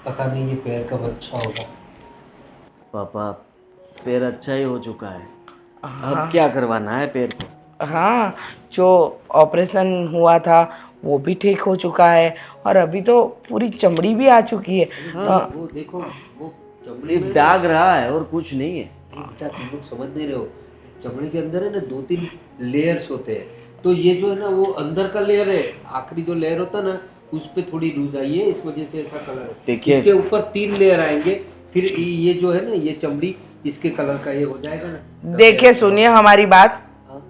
पता नहीं ये पैर कब अच्छा होगा। पापा, पैर अच्छा ही हो चुका है। अब हाँ क्या करवाना है पैर को? हाँ, जो ऑपरेशन हुआ था वो भी ठीक हो चुका है और अभी तो पूरी चमड़ी भी आ चुकी है। हाँ, वो देखो, वो चमड़ी सिर्फ में ना, दाग रहा है और कुछ नहीं है। नहीं बेटा तुम लोग समझ नहीं रहे हो। चमड़ी के अंदर है ना 2-3 लेयर्स होते हैं। तो ये जो है ना वो अंदर का लेयर है, आखिरी जो लेयर होता है ना उस पे थोड़ी लूज आई है, इस वजह से ऐसा कलर है। देखिए, इसके ऊपर 3 लेयर आएंगे, फिर ये जो है ना ये चमड़ी इसके कलर का ये हो जाएगा ना, तब ये देखिए अच्छा सुनिए होगा। हमारी बात, हाँ,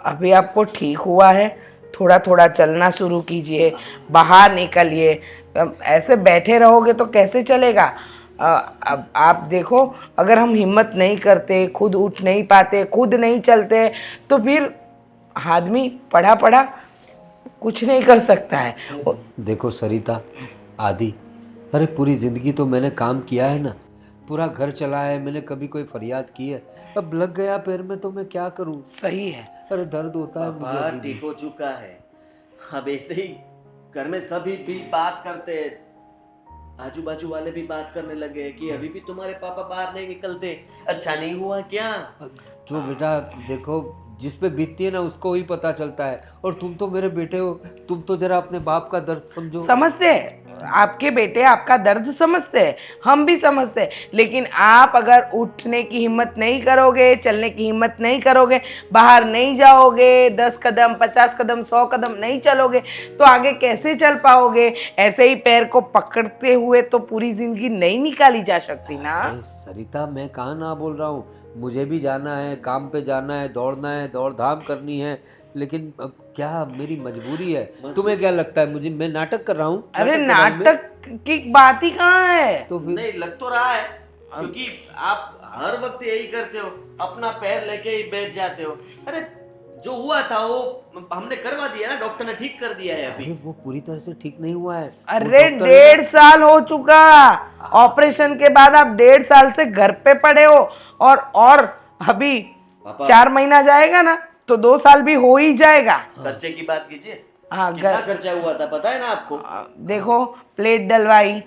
अभी आपको ठीक हुआ है, थोड़ा थोड़ा चलना शुरू कीजिए, बाहर निकलिए। ऐसे बैठे रहोगे तो कैसे चलेगा? अब आप देखो, अगर हम हिम्मत नहीं करते, खुद उठ नहीं पाते, खुद नहीं चलते, तो फिर आदमी पढ़ा पढ़ा कुछ नहीं कर सकता है। देखो सरिता, आदि, अरे पूरी जिंदगी तो मैंने काम किया है ना, पूरा घर चलाया है मैंने, कभी कोई फरियाद की है? अब लग गया पैर में तो मैं क्या करूं? सही है। अरे दर्द होता है मुझे पापा अभी भी। ठीक हो चुका है। अब ऐसे ही घर में सभी भी बात करते हैं, आजू बाजू वाले भी बात करने लगे हैं कि अभी भी तुम्हारे पापा बाहर नहीं निकलते। अच्छा नहीं हुआ क्या? जो बेटा देखो, जिस पे बीतती है ना उसको ही पता चलता है। और तुम तो मेरे बेटे हो, तुम तो जरा अपने बाप का दर्द समझो। समझते हैं, आपके बेटे आपका दर्द समझते हैं, हम भी समझते हैं, लेकिन आप अगर उठने की हिम्मत नहीं करोगे, चलने की हिम्मत नहीं करोगे, बाहर नहीं जाओगे, 10 कदम 50 कदम 100 कदम नहीं चलोगे, तो आगे कैसे चल पाओगे? ऐसे ही पैर को पकड़ते हुए तो पूरी जिंदगी नहीं निकाली जा सकती ना। अरे सरिता, मैं कहाँ ना बोल रहा हूँ, मुझे भी जाना है, काम पे जाना है, दौड़ना है, दौड़ धाम करनी है, लेकिन अब क्या मेरी मजबूरी है। तुम्हें क्या लगता है मुझे, मैं नाटक कर रहा हूँ? अरे नाटक कर रहा हूँ मैं? नाटक की बात ही कहाँ है? तो फिर नहीं लग तो रहा है, क्योंकि आप हर वक्त यही करते हो, अपना पैर लेके ही बैठ जाते हो। अरे जो हुआ था वो हमने करवा दिया ना, डॉक्टर ने ठीक कर दिया है अभी। अरे वो पूरी तरह से ठीक नहीं हुआ है। वो अरे डॉक्टर है ना, 1.5 साल हो चुका, ऑपरेशन के बाद आप 1.5 साल से घर पे पड़े हो, और अभी पापा 4 महीना जाएगा ना तो 2 साल भी हो ही जाएगा। खर्चे की बात कीजिए, हाँ कितना खर्चा हुआ था पता है ना आपको? देखो, प्लेट डलवाई,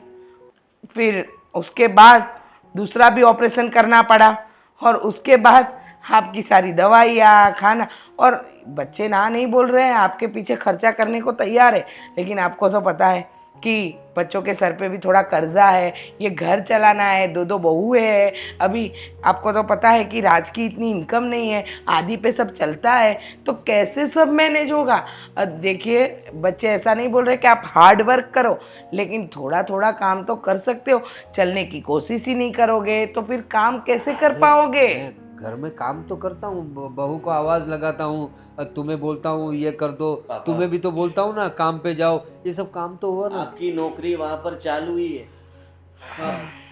फिर उसके बाद दूसरा भी ऑपरेशन करना पड़ा, और उसके बाद आपकी सारी दवाइयाँ खाना, और बच्चे ना नहीं बोल रहे हैं, आपके पीछे खर्चा करने को तैयार है, लेकिन आपको तो पता है कि बच्चों के सर पे भी थोड़ा कर्जा है, ये घर चलाना है, 2 2 बहुएं है। अभी आपको तो पता है कि राज की इतनी इनकम नहीं है, आधी पे सब चलता है, तो कैसे सब मैनेज होगा? देखिए, बच्चे ऐसा नहीं बोल रहे कि आप हार्ड वर्क करो, लेकिन थोड़ा थोड़ा काम तो कर सकते हो। चलने की कोशिश ही नहीं करोगे तो फिर काम कैसे कर अरे पाओगे? मैं घर में काम तो करता हूँ, बहू को आवाज लगाता हूँ, तुम्हें बोलता हूँ ये कर दो, पापा। तुम्हें भी तो बोलता हूँ ना काम पे जाओ, ये सब काम तो हुआ ना। आपकी नौकरी वहां पर चालू ही है,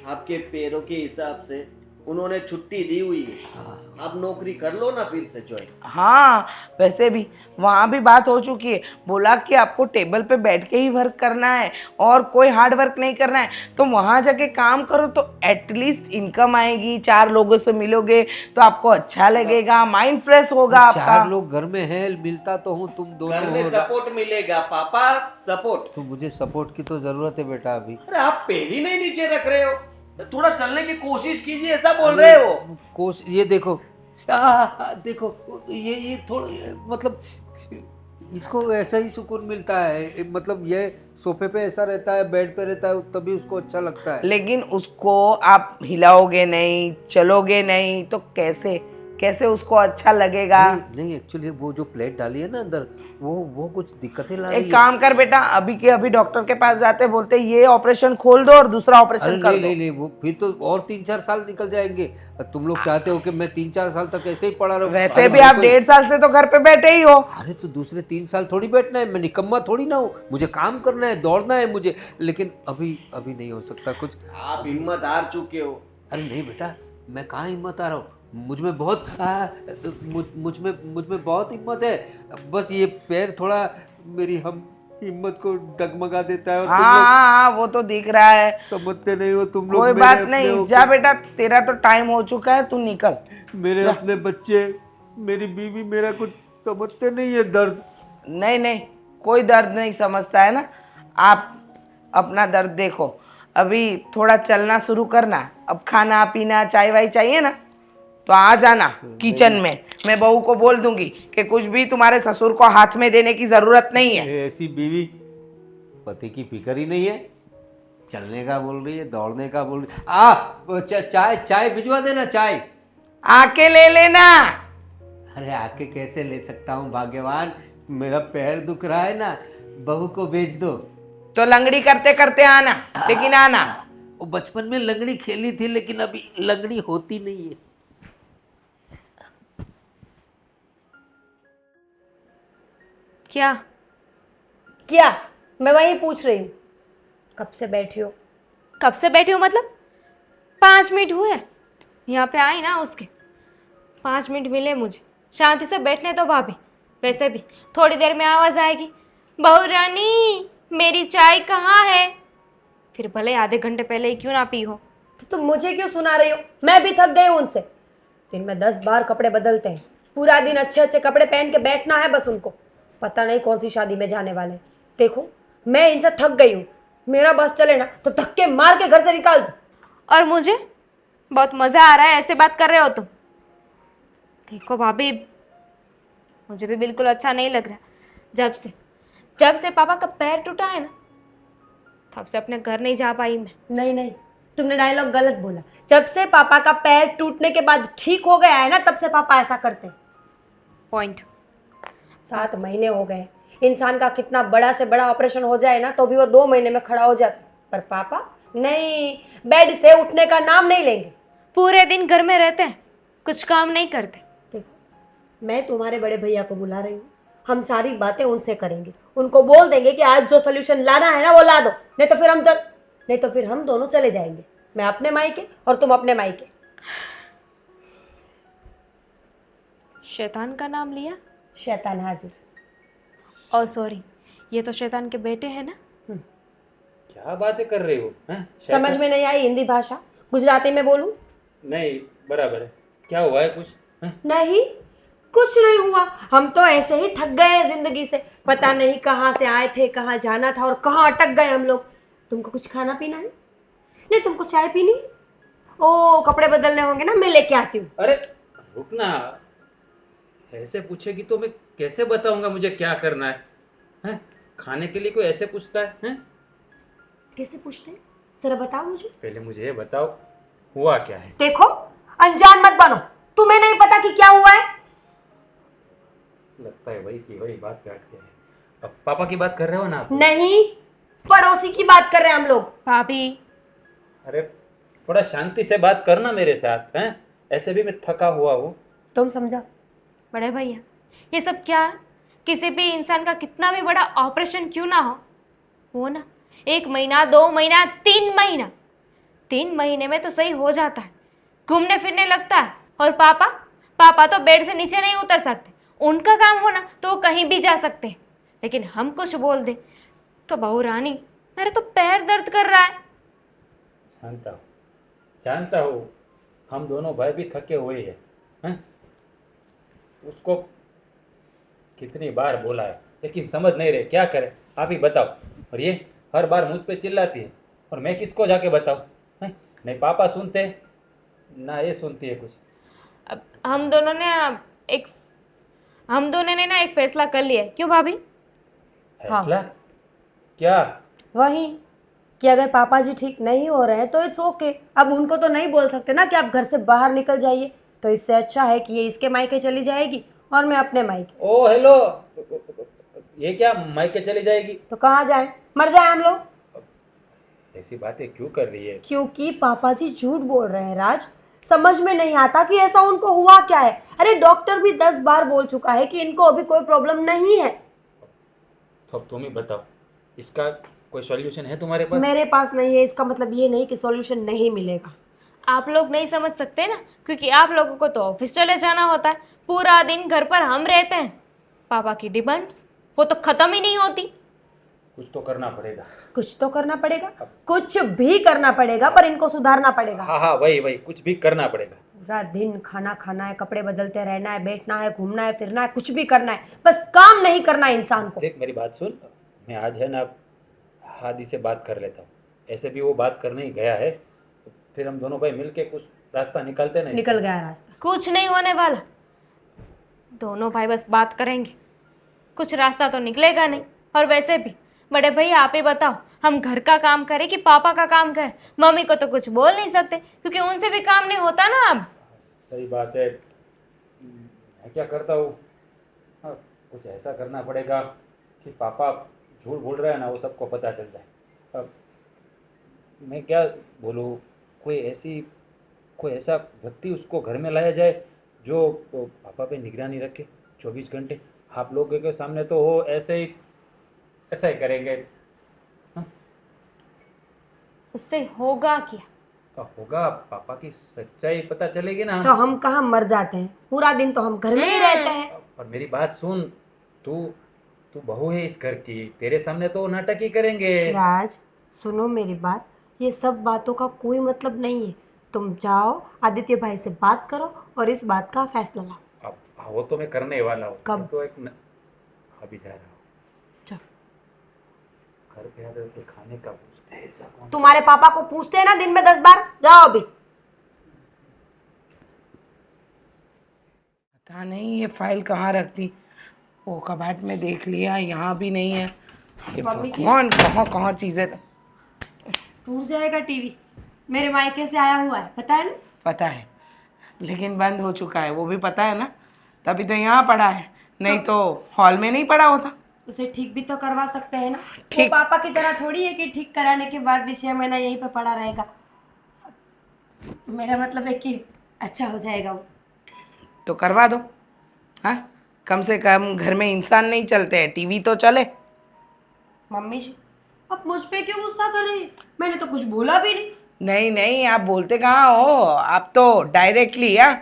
आपके पैरों के हिसाब से उन्होंने छुट्टी दी हुई है। आप नौकरी कर लो ना फिर से ज्वाइन। हाँ, वैसे भी वहाँ भी बात हो चुकी है, बोला कि आपको टेबल पे बैठ के ही वर्क करना है और कोई हार्ड वर्क नहीं करना है, तो वहाँ जाके काम करो तो एटलीस्ट इनकम आएगी, 4 लोगों से मिलोगे तो आपको अच्छा लगेगा, माइंड फ्रेश होगा आपका। 4 लोग घर में हैं, मिलता तो हूँ, तुम घर दोनों में हो। सपोर्ट मिलेगा पापा, सपोर्ट। तो मुझे सपोर्ट की तो जरूरत है बेटा अभी। अरे आप पैर ही नहीं नीचे रख रहे हो, थोड़ा चलने की कोशिश कीजिए, ऐसा बोल रहे हो। कोश ये देखो, देखो, ये थोड़ा मतलब इसको ऐसा ही सुकून मिलता है, मतलब ये सोफे पे ऐसा रहता है, बेड पे रहता है, तभी उसको अच्छा लगता है। लेकिन उसको आप हिलाओगे नहीं, चलोगे नहीं, तो कैसे कैसे उसको अच्छा लगेगा? नहीं नहीं, एक्चुअली वो जो प्लेट डाली है ना अंदर, वो कुछ दिक्कतें ला रही एक है। काम कर बेटा, अभी के अभी डॉक्टर के पास जाते, बोलते ये ऑपरेशन खोल दो और दूसरा अरे ऑपरेशन कर नहीं दो। नहीं नहीं, वो फिर तो और 3-4 साल निकल जाएंगे। तुम लोग चाहते हो कि मैं 3-4 साल तक ऐसे ही पड़ा रहूं? वैसे अरे भी मैं आप कोई 1.5 साल से तो घर पे बैठे ही हो। अरे तो दूसरे 3 साल थोड़ी बैठना है, मैं निकम्मा थोड़ी ना हूँ, मुझे काम करना है, दौड़ना है मुझे, लेकिन अभी अभी नहीं हो सकता कुछ। आप हिम्मत हार चुके हो। अरे नहीं बेटा, मैं कहाँ हिम्मत आ रहा हूँ, मुझ में बहुत मुझ में बहुत हिम्मत है, बस ये पैर थोड़ा मेरी हम हिम्मत को डगमगा देता है, और हाँ तुम लोग हाँ हाँ, वो तो दिख रहा है। समझते नहीं हो, तुम लोग कोई मेरे बात अपने नहीं, हो जा बेटा, तेरा तो टाइम हो चुका है, तू निकल। मेरे जा। अपने बच्चे, मेरी बीवी मेरा कुछ समझते नहीं है दर्द। नहीं नहीं, कोई दर्द नहीं समझता है ना। आप अपना दर्द देखो, अभी थोड़ा चलना शुरू करना। अब खाना पीना चाय वाय चाहिए ना तो आ जाना किचन में। मैं बहू को बोल दूंगी कि कुछ भी तुम्हारे ससुर को हाथ में देने की जरूरत नहीं है। ऐसी बीवी, पति की फिक्र ही नहीं है। चलने का बोल रही है, दौड़ने का बोल रही है। चाय चाय भिजवा देना, चाय। आके ले लेना। अरे आके कैसे ले सकता हूँ भाग्यवान, मेरा पैर दुख रहा है ना, बहू को भेज दो। तो लंगड़ी करते करते आना, लेकिन आना। वो बचपन में लंगड़ी खेली थी, लेकिन अभी लंगड़ी होती नहीं है। क्या क्या? मैं वही पूछ रही हूँ, कब से बैठी हो? कब से बैठी हो मतलब? 5 मिनट हुए यहाँ पे आई ना, उसके 5 मिनट मिले मुझे। शांति से बैठने तो भाभी, वैसे भी थोड़ी देर में आवाज़ आएगी, बहू रानी मेरी चाय कहाँ है? फिर भले आधे घंटे पहले ही क्यों ना पी हो। तो तुम मुझे क्यों सुना रही हो? मैं भी थक गई हूँ उनसे। दिन में 10 बार कपड़े बदलते हैं, पूरा दिन अच्छे अच्छे कपड़े पहन के बैठना है बस उनको। पता नहीं कौन सी शादी में जाने वाले। देखो मैं इनसे थक गई हूँ, मेरा बस चले ना तो धक्के मार के घर से निकाल दो। और मुझे बहुत मज़ा आ रहा है, ऐसे बात कर रहे हो तुम। देखो भाभी, मुझे भी बिल्कुल अच्छा नहीं लग रहा। जब से पापा का पैर टूटा है ना, तब से अपने घर नहीं जा पाई मैं। नहीं नहीं, तुमने डायलॉग गलत बोला। जब से पापा का पैर टूटने के बाद ठीक हो गया है ना, तब से पापा ऐसा करते हैं। पॉइंट। 7 महीने हो गए। इंसान का कितना बड़ा से बड़ा ऑपरेशन हो जाए ना तो भी वो 2 महीने में खड़ा हो जाता है, पर पापा नहीं, बेड से उठने का नाम नहीं लेंगे। पूरे दिन घर में रहते हैं, कुछ काम नहीं करते। देखो मैं तुम्हारे बड़े भैया को बुला रही हूँ, हम सारी बातें उनसे करेंगे। उनको बोल देंगे कि आज जो सोल्यूशन लाना है ना वो ला दो, नहीं तो फिर हम दोनों चले जाएंगे। मैं अपने मायके और तुम अपने मायके। शैतान का नाम लिया? शैतान हाजिर। ओ सॉरी, ये तो शैतान के बेटे हैं ना। क्या बातें कर रही हो? हैं? समझ में नहीं आई हिंदी भाषा, गुजराती में बोलूं? नहीं, बराबर है। क्या हुआ है कुछ? हैं? नहीं, कुछ नहीं हुआ। हम तो ऐसे ही थक गए हैं जिंदगी से। पता नहीं कहाँ से आए थे, कहाँ जाना था और कहाँ अटक गए हम लोग। तुमको कुछ खाना पीना है? नहीं, तुमको चाय पीनी? ओ कपड़े बदलने होंगे ना, मैं लेके आती हूँ। अरे रुकना, ऐसे पूछेगी तो मैं कैसे बताऊंगा मुझे क्या करना है? हैं? खाने के लिए कोई ऐसे पूछता है? हैं? कैसे पूछते हैं, जरा बताओ मुझे। पहले मुझे ये बताओ, हुआ क्या है? देखो अनजान मत बनो, तुम्हें नहीं पता कि क्या हुआ है। लगता है वही की वही बात काट के है। अब पापा की बात कर रहे हो ना आप? नहीं, पड़ोसी की बात कर रहे हैं हम लोग। भाभी, अरे थोड़ा शांति से बात करना मेरे साथ। हैं? ऐसे भी मैं थका हुआ हूँ। तुम समझा? बड़े भैया, ये सब क्या है? किसी भी इंसान का कितना भी बड़ा ऑपरेशन क्यों ना हो, वो ना 1 महीना, 2 महीना, 3 महीना, 3 महीने में तो सही हो जाता है, घूमने फिरने लगता है। और पापा तो बेड से नीचे नहीं उतर सकते। उनका काम हो ना तो वो कहीं भी जा सकते हैं, लेकिन हम कुछ बोल दे तो बहू रानी मेरे तो पैर दर्द कर रहा है। जानता हूँ हम दोनों भाई भी थके हुए हैं। उसको कितनी बार बोला है, लेकिन समझ नहीं रहे। क्या करें, आप ही बताओ। और ये हर बार मुझ पे चिल्लाती है, और मैं किसको जाके बताऊं? नहीं पापा सुनते, ना ये सुनती है कुछ। अब हम दोनों ने ना एक फैसला कर लिया है। क्यों भाभी? फैसला? क्या? वही कि अगर पापा जी ठीक नहीं हो रहे हैं तो इट्स ओके। अब उनको तो नहीं बोल सकते ना कि आप घर से बाहर निकल जाइए, तो इससे अच्छा है कि ये इसके मायके चली जाएगी और मैं अपने मायके। ओ हेलो, ये क्या मायके चली जाएगी? तो कहाँ जाएं, मर जाए हम लोग। ऐसी बातें क्यों कर रही है? क्योंकि पापा जी झूठ बोल रहे हैं राज। समझ में नहीं आता कि ऐसा उनको हुआ क्या है। अरे डॉक्टर भी 10 बार बोल चुका है कि इनको अभी कोई प्रॉब्लम नहीं है। तो अब तुम ही बताओ, इसका कोई सॉल्यूशन है तुम्हारे पास? मेरे पास नहीं है, इसका मतलब ये नहीं कि सॉल्यूशन नहीं मिलेगा। आप लोग नहीं समझ सकते ना, क्योंकि आप लोगों को तो ऑफिस चले जाना होता है, पूरा दिन घर पर हम रहते हैं। पापा की डिमांड्स वो तो खत्म ही नहीं होती। कुछ तो करना पड़ेगा। कुछ तो करना पड़ेगा, कुछ भी करना पड़ेगा, पर इनको सुधारना पड़ेगा। हाँ वही कुछ भी करना पड़ेगा। पूरा दिन खाना खाना है, कपड़े बदलते रहना है, बैठना है, घूमना है, फिरना है, कुछ भी करना है, बस काम नहीं करना है इंसान को। देख मेरी बात सुन, मैं आज है ना हादी से बात कर लेता हूँ। ऐसे भी वो बात करने ही गया है, तो फिर हम दोनों भाई मिलके कुछ रास्ता निकालते ना। निकल गया रास्ता। कुछ नहीं होने वाला, दोनों भाई बस बात करेंगे, कुछ रास्ता तो निकलेगा नहीं। और वैसे भी बड़े भैया आप ही बताओ, हम घर का काम करें कि पापा का काम करें? मम्मी को तो कुछ बोल नहीं सकते क्योंकि उनसे भी काम नहीं होता ना अब। सही बात है, मैं क्या करता हूँ, हाँ, कुछ ऐसा करना पड़ेगा कि पापा झूठ बोल रहे हैं ना वो सबको पता चल जाए। अब मैं क्या बोलूँ, कोई ऐसा व्यक्ति उसको घर में लाया जाए जो पापा पे निगरानी रखे 24 घंटे। आप लोगों के सामने तो वो ऐसा ही करेंगे। उससे होगा क्या? अब होगा, पापा की सच्चाई पता चलेगी ना। तो हम कहाँ मर जाते हैं, पूरा दिन तो हम घर में ही रहते हैं। और मेरी बात सुन, तू बहू है इस घर की, तेरे सामने तो वो नाटक ही करेंगे। राज सुनो मेरी बात, ये सब बातों का कोई मतलब नहीं है। तुम जाओ आदित्य भाई से बात करो और इस बात का फैसला लाओ। अब वो तो मैं करने वाला हूँ। कब? मैं तो अभी जा रहा हूँ। चल। घर पे आकर के खाने का पूछते हैं, ऐसा कौन? तुम्हारे पापा को पूछते हैं ना दिन में 10 बार। जाओ अभी। पता नहीं ये फाइल कहाँ रखती, वो कबाड़ में देख लिया, यहाँ भी नहीं है। ये मम्मी जी। भगवान कहाँ कहाँ चीज़ें। टूट जाएगा टीवी, मेरे मायके से आया हुआ है, पता है ना? पता है, लेकिन बंद हो चुका है, वो भी पता है ना, तभी तो यहाँ पड़ा है, नहीं तो हॉल में नहीं पड़ा होता। उसे ठीक भी तो करवा सकते हैं ना। वो ठीक। पापा की तरह थोड़ी है कि ठीक कराने के बाद भी 6 महीना यहीं पे पड़ा रहेगा। मेरा मतलब है कि अच्छा हो जाएगा वो। तो करवा दो, हाँ, कम से कम घर में इंसान नहीं चलते हैं, टीवी तो चले। मम्मी जी आप मुझ पे क्यों गुस्सा कर रही है? मैंने तो कुछ बोला भी नहीं। नहीं नहीं, आप बोलते कहाँ हो, आप तो डायरेक्टली। हाँ,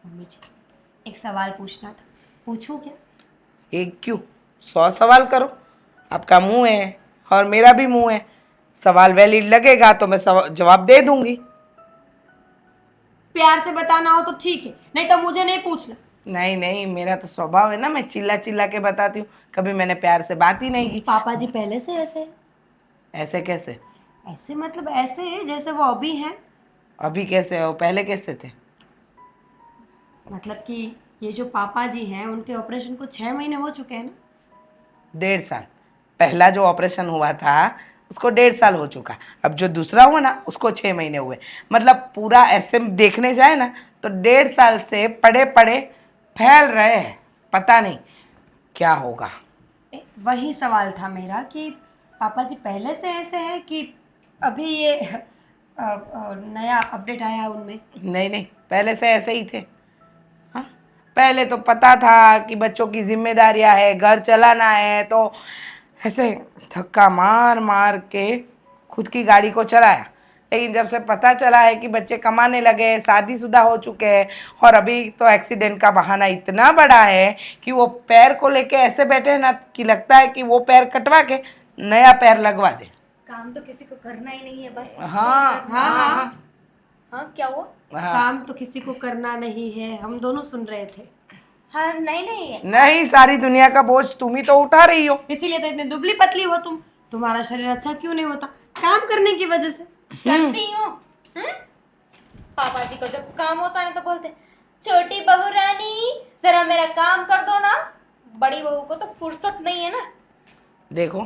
मम्मी जी एक सवाल पूछना था, पूछूं क्या? एक क्यों, 100 सवाल करो, आपका मुंह है और मेरा भी मुंह है, सवाल वैलिड लगेगा तो मैं जवाब दे दूंगी। प्यार से बताना हो तो ठीक है, नहीं तो मुझे नहीं पूछना। नहीं नहीं, मेरा तो स्वभाव है ना, मैं चिल्ला चिल्ला के बताती हूँ, कभी मैंने प्यार से बात ही नहीं की। पापा जी पहले से ऐसे हैं? ऐसे कैसे? ऐसे मतलब ऐसे है जैसे वो अभी हैं। अभी कैसे हो, पहले कैसे थे? मतलब कि ये जो पापा जी हैं उनके ऑपरेशन को 6 महीने हो चुके हैं ना। 1.5 साल। पहला जो ऑपरेशन हुआ था उसको 1.5 साल हो चुका, अब जो दूसरा हुआ ना उसको 6 महीने हुए। मतलब पूरा ऐसे देखने जाए ना तो 1.5 साल से पड़े पड़े फैल रहे हैं, पता नहीं क्या होगा। वही सवाल था मेरा कि पापा जी पहले से ऐसे हैं कि अभी ये नया अपडेट आया उनमें। नहीं नहीं, पहले से ऐसे ही थे। हाँ, पहले तो पता था कि बच्चों की जिम्मेदारियां है, घर चलाना है, तो ऐसे धक्का मार मार के खुद की गाड़ी को चलाया। लेकिन जब से पता चला है कि बच्चे कमाने लगे, शादीशुदा हो चुके हैं, और अभी तो एक्सीडेंट का बहाना इतना बड़ा है कि वो पैर को लेके ऐसे बैठे हैं ना कि लगता है कि वो पैर कटवा के नया पैर लगवा दे। काम तो किसी को करना ही नहीं है बस। हाँ हाँ हाँ हाँ क्या हुआ? हाँ। काम तो किसी को करना नहीं है, हम दोनों सुन रहे थे। हाँ नहीं नहीं है। नहीं, सारी दुनिया का बोझ तुम ही तो उठा रही हो। इसीलिए तो इतनी दुबली पतली हो तुम। तुम्हारा शरीर अच्छा क्यों नहीं होता? काम करने की वजह से। करती हूँ। पापा जी को जब काम होता है ना तो बोलते छोटी बहू रानी जरा मेरा काम कर दो ना। बड़ी बहू को तो फुर्सत नहीं है ना। देखो,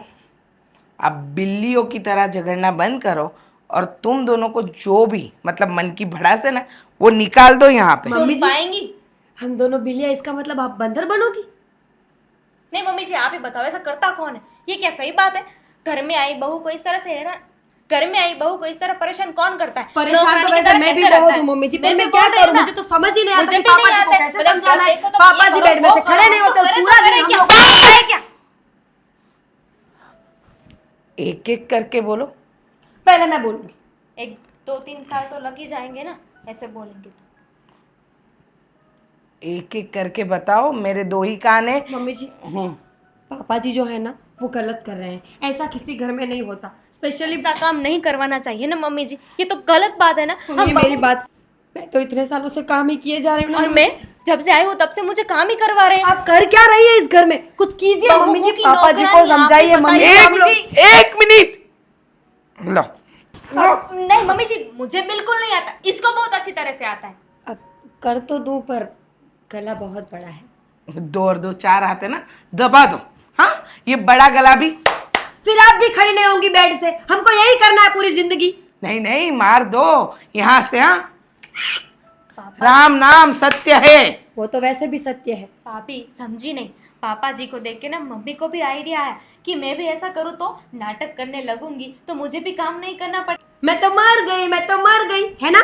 अब बिल्लियों की तरह झगड़ना बंद करो और तुम दोनों को जो भी मतलब मन की भड़ास है ना वो निकाल दो यहाँ पे। मम्मी सुन जी। पाएंगी? हम दोनों बिल्लियाँ, इसका मतलब आप बंदर बनोगी? नहीं मम्मी जी आप ही बताओ ऐसा करता कौन है? ये क्या सही बात है? घर में आई बहू को इस तरह से हैरान, घर में आई बहू को इस तरह परेशान कौन करता है? परेशान तो नौकरानी की वैसे तरह मैं भी कैसे बहुत रखता हूँ है? मम्मी जी, मैं पर भी मैं क्या बोल रही करूँ? हूँ मुझे तो समझ ही नहीं आता मुझे कि भी पापा नहीं जी को आता है। कैसे मतलब समझाना है। देखो तो पापा ये जी करो, बेड में वो से करो, खड़े नहीं वो होते, करे तो पूरा करे दिन क्या? हम लोग करे क्या? एक एक करके बोलो। पहले मैं बोलूंगी। 1-2-3 साल तो लग ही जाएंगे ना ऐसे बोलेंगे तो। एक एक करके बताओ, मेरे 2 ही कान है। मम्मी जी पापा जी जो है ना वो गलत कर रहे हैं, ऐसा किसी घर में नहीं होता। स्पेशली ऐसा काम नहीं करवाना चाहिए ना मम्मी जी, ये तो गलत बात है ना। सुनिए मेरी बात, मैं तो इतने सालों से काम ही किए जा रही हूँ ना। और मैं जब से आई हूँ तब से मुझे काम ही करवा रहे हैं। आप कर क्या रही है इस घर में? कुछ कीजिए बहू मम्मी जी, की पापा जी को नौकरानी, आप ही समझाइए। मम्मी बताइए। जी हम लोग एक मिनट, मम्मी जी मुझे बिल्कुल नहीं आता, इसको बहुत अच्छी तरह से आता है। अब कर तो दूं पर गला बहुत बड़ा है। 2 और 2 4 आते ना, दबा दो। हाँ, ये बड़ा गला भी। फिर आप भी खड़ी नहीं होंगी बेड से, हमको यही करना है पूरी जिंदगी। नहीं नहीं, मार दो यहाँ से। हाँ, पापा राम नाम सत्य है। वो तो वैसे भी सत्य है। भाभी समझी नहीं, पापा जी को देख के ना मम्मी को भी आइडिया आया कि मैं भी ऐसा करूँ तो नाटक करने लगूंगी तो मुझे भी काम नहीं करना पड़े। मैं तो मर गई है ना।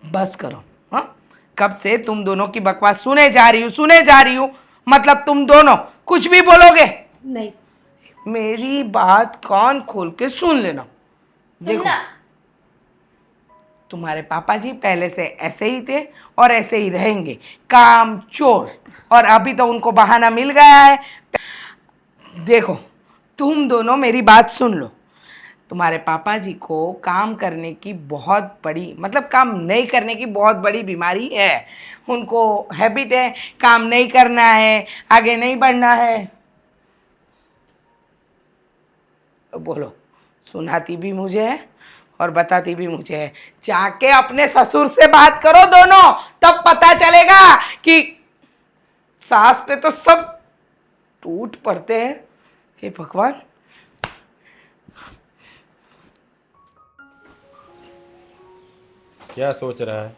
बस करो। हाँ, कब से तुम दोनों की बकवास सुने जा रही हूँ। मतलब तुम दोनों कुछ भी बोलोगे? नहीं, मेरी बात कान खोल के सुन लेना। देखो, सुनना। तुम्हारे पापा जी पहले से ऐसे ही थे और ऐसे ही रहेंगे, काम चोर। और अभी तो उनको बहाना मिल गया है। देखो, तुम दोनों मेरी बात सुन लो। तुम्हारे पापा जी को काम करने की बहुत बड़ी, मतलब काम नहीं करने की बहुत बड़ी बीमारी है। उनको हैबिट है, काम नहीं करना है, आगे नहीं बढ़ना है। बोलो, सुनाती भी मुझे है और बताती भी मुझे है। जाके अपने ससुर से बात करो दोनों, तब पता चलेगा कि सास पे तो सब टूट पड़ते हैं। हे भगवान। क्या सोच रहा है?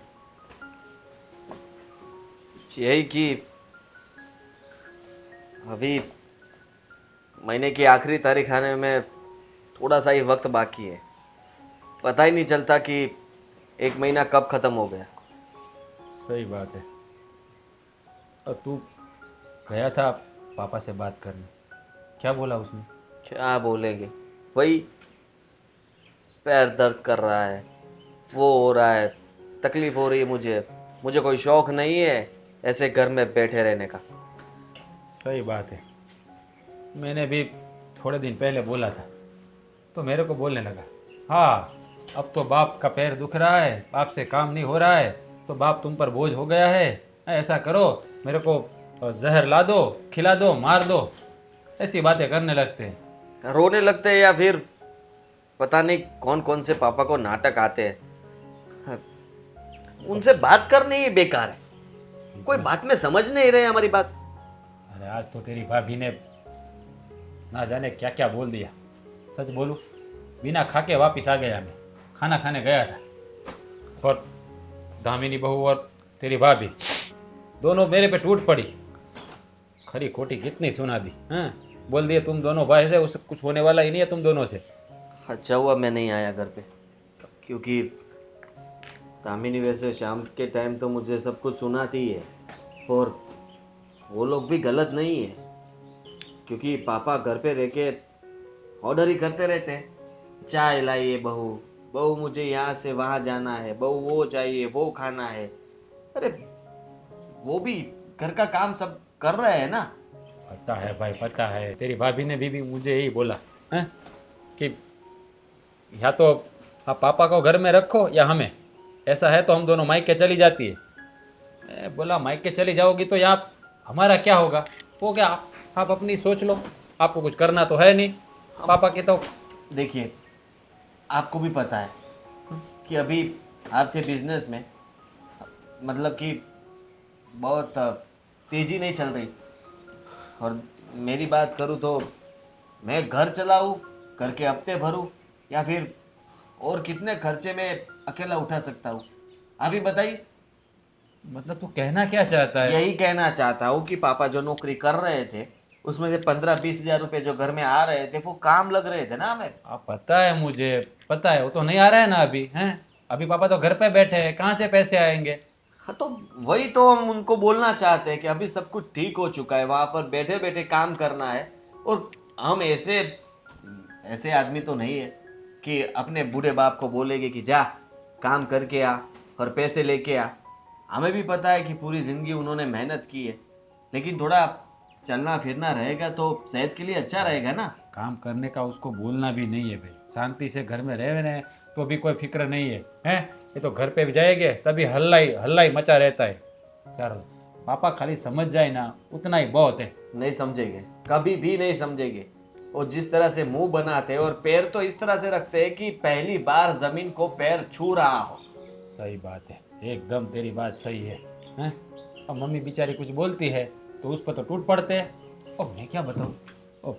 यही कि अभी महीने की आखिरी तारीख आने में थोड़ा सा ही वक्त बाकी है। पता ही नहीं चलता कि 1 महीना कब ख़त्म हो गया। सही बात है। और तू गया था पापा से बात करने, क्या बोला उसने? क्या बोलेंगे, वही पैर दर्द कर रहा है, वो हो रहा है, तकलीफ़ हो रही है, मुझे कोई शौक़ नहीं है ऐसे घर में बैठे रहने का। सही बात है। मैंने भी थोड़े दिन पहले बोला था तो मेरे को बोलने लगा, हाँ अब तो बाप का पैर दुख रहा है, बाप से काम नहीं हो रहा है, तो बाप तुम पर बोझ हो गया है। ऐसा करो, मेरे को जहर ला दो, खिला दो, मार दो। ऐसी बातें करने लगते हैं। रोने लगते हैं या फिर पता नहीं कौन कौन से पापा को नाटक आते हैं। उनसे बात करनी ही बेकार है, कोई बात में समझ नहीं रहे हमारी बात। अरे आज तो तेरी भाभी ने ना जाने क्या क्या बोल दिया। सच बोलूं, बिना खा के वापिस आ गया। मैं खाना खाने गया था और दामिनी बहू और तेरी भाभी दोनों मेरे पे टूट पड़ी। खरी खोटी कितनी सुना दी। हाँ, बोल दिए तुम दोनों भाई से उससे कुछ होने वाला ही नहीं है तुम दोनों से। अच्छा हुआ मैं नहीं आया घर पे, क्योंकि दामिनी वैसे शाम के टाइम तो मुझे सब कुछ सुनाती है और वो लोग भी गलत नहीं है, क्योंकि पापा घर पे रह के ऑर्डर ही करते रहते हैं। चाय लाइए बहू, बहू मुझे यहाँ से वहाँ जाना है, बहू वो चाहिए, वो खाना है। अरे वो भी घर का काम सब कर रहे हैं ना। पता है भाई, पता है। तेरी भाभी ने भी मुझे यही बोला है कि या तो आप पापा को घर में रखो या हमें। ऐसा है तो हम दोनों मायके चली जाती है। मैं बोला मायके चली जाओगी तो यहाँ हमारा क्या होगा? वो क्या, आप अपनी सोच लो, आपको कुछ करना तो है नहीं। पापा के तो देखिए, आपको भी पता है कि अभी आपके बिजनेस में मतलब कि बहुत तेज़ी नहीं चल रही। और मेरी बात करूँ तो मैं घर चलाऊँ, घर के हफ्ते भरूँ, या फिर और कितने खर्चे में अकेला उठा सकता हूँ? अभी बताइए। मतलब तू कहना क्या चाहता है? यही कहना चाहता हूँ कि पापा जो नौकरी कर रहे थे उसमें से 15-20 हज़ार रुपये जो घर में आ रहे थे वो काम लग रहे थे ना हमें। आप पता है, मुझे पता है, वो तो नहीं आ रहा है ना अभी। हैं, अभी पापा तो घर पे बैठे हैं, कहाँ से पैसे आएंगे? हाँ, तो वही तो हम उनको बोलना चाहते हैं कि अभी सब कुछ ठीक हो चुका है, वहाँ पर बैठे बैठे काम करना है। और हम ऐसे आदमी तो नहीं है कि अपने बूढ़े बाप को बोलेंगे कि जा काम करके आ और पैसे लेके आ। हमें भी पता है कि पूरी ज़िंदगी उन्होंने मेहनत की है, लेकिन थोड़ा चलना फिरना रहेगा तो सेहत के लिए अच्छा रहेगा ना। काम करने का उसको बोलना भी नहीं है भाई। शांति से घर में रह रहे हैं तो भी कोई फिक्र नहीं है। हैं, ये तो घर पे भी जाएंगे तभी हल्ला ही मचा रहता है। चलो, पापा खाली समझ जाए ना, उतना ही बहुत है। नहीं समझेंगे, कभी भी नहीं समझेंगे। वो जिस तरह से मुंह बनाते हैं और पैर तो इस तरह से रखते हैं कि पहली बार जमीन को पैर छू रहा हो। सही बात है, एकदम तेरी बात सही है, हैं? अब मम्मी बेचारी कुछ बोलती है तो उस पर तो टूट पड़ते हैं। और मैं क्या बताऊँ, ओ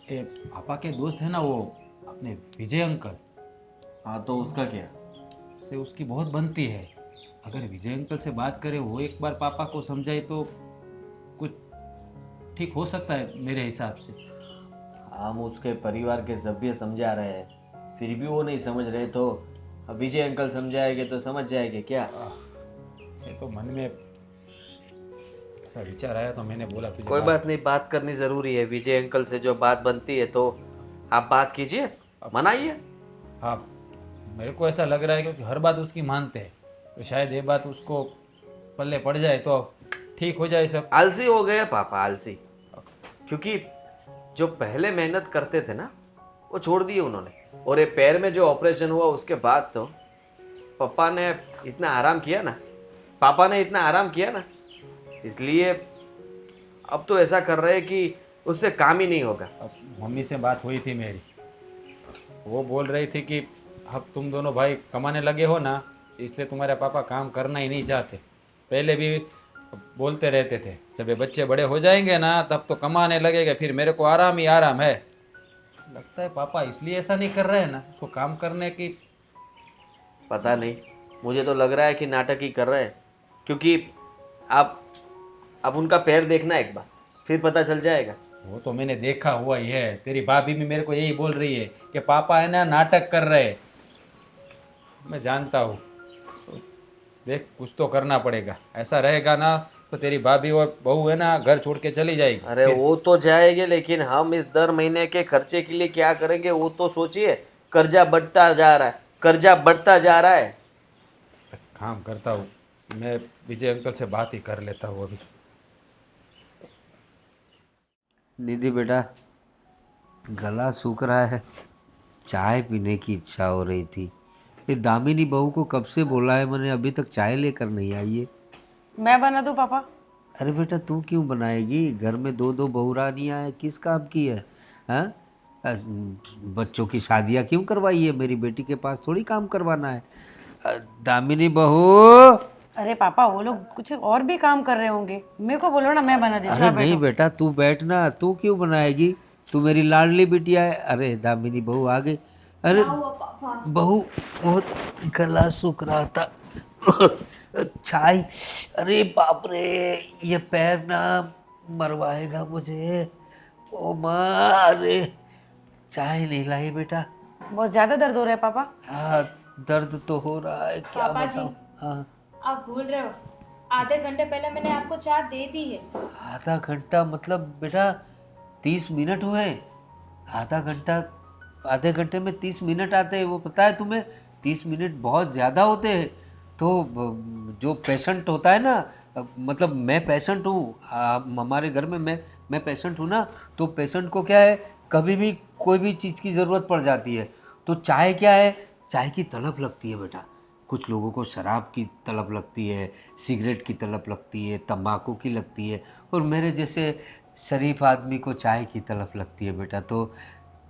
ये पापा के दोस्त है ना वो अपने विजय अंकल, हाँ तो उसका क्या? से उसकी बहुत बनती है। अगर विजय अंकल से बात करें, वो एक बार पापा को समझाए तो कुछ ठीक हो सकता है मेरे हिसाब से। हम उसके परिवार के सभ्य समझा रहे हैं, फिर भी वो नहीं समझ रहे, तो अब विजय अंकल समझाएंगे तो समझ जाएंगे क्या? ये तो मन में ऐसा विचार आया तो मैंने बोला तुझे कोई बात नहीं, बात करनी जरूरी है। विजय अंकल से जो बात बनती है तो आप बात कीजिए, मनाइए। हाँ, मेरे को ऐसा लग रहा है क्योंकि हर बात उसकी मानते हैं, तो शायद ये बात उसको पल्ले पड़ जाए तो ठीक हो जाए सब। आलसी हो गए पापा, आलसी। क्योंकि जो पहले मेहनत करते थे ना वो छोड़ दिए उन्होंने, और ये पैर में जो ऑपरेशन हुआ उसके बाद तो पापा ने इतना आराम किया ना, पापा ने इतना आराम किया ना, इसलिए अब तो ऐसा कर रहे हैं कि उससे काम ही नहीं होगा। अब मम्मी से बात हुई थी मेरी, वो बोल रही थी कि अब तुम दोनों भाई कमाने लगे हो ना, इसलिए तुम्हारे पापा काम करना ही नहीं चाहते। पहले भी बोलते रहते थे जब ये बच्चे बड़े हो जाएंगे ना तब तो कमाने लगेगा, फिर मेरे को आराम ही आराम है। लगता है पापा इसलिए ऐसा नहीं कर रहे हैं ना, उसको काम करने की। पता नहीं, मुझे तो लग रहा है कि नाटक ही कर रहे हैं, क्योंकि आप उनका पैर देखना एक बार, फिर पता चल जाएगा। वो तो मैंने देखा हुआ ही है, तेरी भाभी भी मेरे को यही बोल रही है कि पापा है ना नाटक कर रहे हैं। मैं जानता हूँ, तो देख कुछ तो करना पड़ेगा, ऐसा रहेगा ना तो तेरी भाभी और बहू है ना घर छोड़ के चली जाएगी। अरे वो तो जाएंगे, लेकिन हम इस दर महीने के खर्चे के लिए क्या करेंगे वो तो सोचिए। कर्जा बढ़ता जा रहा है, कर्जा बढ़ता जा रहा है। काम करता हूँ, मैं विजय अंकल से बात ही कर लेता हूँ अभी। दीदी बेटा, गला सूख रहा है, चाय पीने की इच्छा हो रही थी। ये दामिनी बहू को कब से बोला है मैंने, अभी तक चाय लेकर नहीं आई है। मैं बना दूँ पापा? अरे बेटा तू क्यों बनाएगी, घर में दो दो बहुरानियाँ हैं, किस काम की है? हाँ, बच्चों की शादियाँ क्यों करवाई है? मेरी बेटी के पास थोड़ी काम करवाना है। दामिनी बहू। अरे पापा वो लोग कुछ और भी काम कर रहे होंगे, मेरे को बोलो ना, मैं बना देती अरे हूँ। नहीं बेटा तू बैठ ना, तू क्यों बनाएगी, तू मेरी लाडली बिटिया है। अरे दामिनी बहू आ गई। अरे बहू बहुत गला सूख रहा था चाय। अरे बाप रे, ये पैर ना मरवाएगा मुझे। ओ माँ, अरे चाय नहीं लाई बेटा। बहुत ज्यादा दर्द हो रहा है पापा। हाँ दर्द तो हो रहा है, क्या पापा जी। बताऊँ। हाँ आप भूल रहे हो, आधे घंटे पहले मैंने आपको चाय दे दी है। आधा घंटा मतलब बेटा 30 मिनट हुए। आधा घंटा, आधे घंटे में 30 मिनट आते हैं, वो पता है तुम्हें? 30 मिनट बहुत ज़्यादा होते हैं। तो जो पेशेंट होता है ना, मतलब मैं पेशेंट हूँ, हमारे घर में मैं पेशेंट हूँ ना, तो पेशेंट को क्या है, कभी भी कोई भी चीज़ की ज़रूरत पड़ जाती है। तो चाय क्या है, चाय की तलब लगती है बेटा। कुछ लोगों को शराब की तलब लगती है, सिगरेट की तलब लगती है, तंबाकू की लगती है, और मेरे जैसे शरीफ आदमी को चाय की तलब लगती है बेटा। तो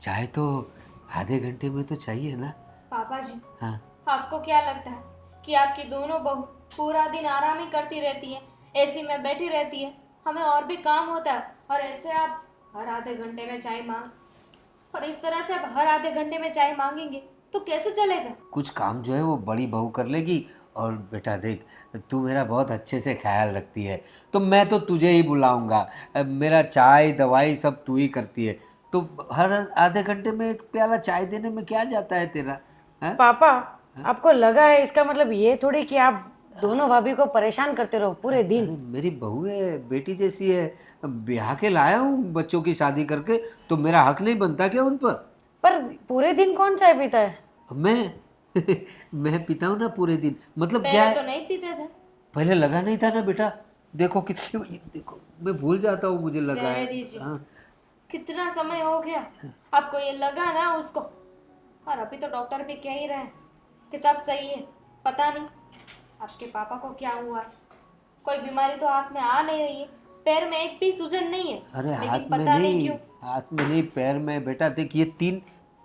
चाय तो आधे घंटे में तो चाहिए ना। पापा जी, हाँ आपको क्या लगता है कि आपकी दोनों बहू पूरा दिन आराम ही करती रहती है, एसी में बैठी रहती है, हमें और भी काम होता है, और ऐसे आप हर आधे घंटे में चाय मांग, और इस तरह से आप हर आधे घंटे में चाय मांगेंगे तो कैसे चलेगा? कुछ काम जो है वो बड़ी बहू कर लेगी। और बेटा देख, तू मेरा बहुत अच्छे से ख्याल रखती है, तो मैं तो तुझे ही बुलाऊंगा। मेरा चाय दवाई सब तू ही करती है, तो हर आधे घंटे में एक प्याला चाय देने में क्या जाता है तेरा? हैं? पापा आपको लगा है इसका मतलब ये थोड़ी कि आप दोनों भाभी को परेशान करते रहो पूरे दिन? अरे मेरी बहू है, बेटी जैसी है, ब्याह के लाया हूँ बच्चों की शादी करके, तो मेरा हक नहीं बनता क्या उन पर पूरे दिन कौन चाय पीता है? मैं मैं पीता हूँ ना पूरे दिन। मतलब क्या पहले है, तो नहीं पीते थे। पहले लगा नहीं था ना बेटा। देखो कितनी, देखो मैं भूल जाता हूँ, मुझे लगा रहने है। दीजिए। हाँ कितना समय हो गया आपको ये लगा ना उसको, और अभी तो डॉक्टर भी कह ही रहे हैं कि सब सही है। पता नहीं आपके पापा को क्या हुआ है, कोई बीमारी तो हाथ में आ नहीं रही है, पैर में एक भी सूजन नहीं है, अरे लेकिन हाथ में पता नहीं नहीं, क्यों हाथ में नहीं, पैर में बेटा। देख ये 3,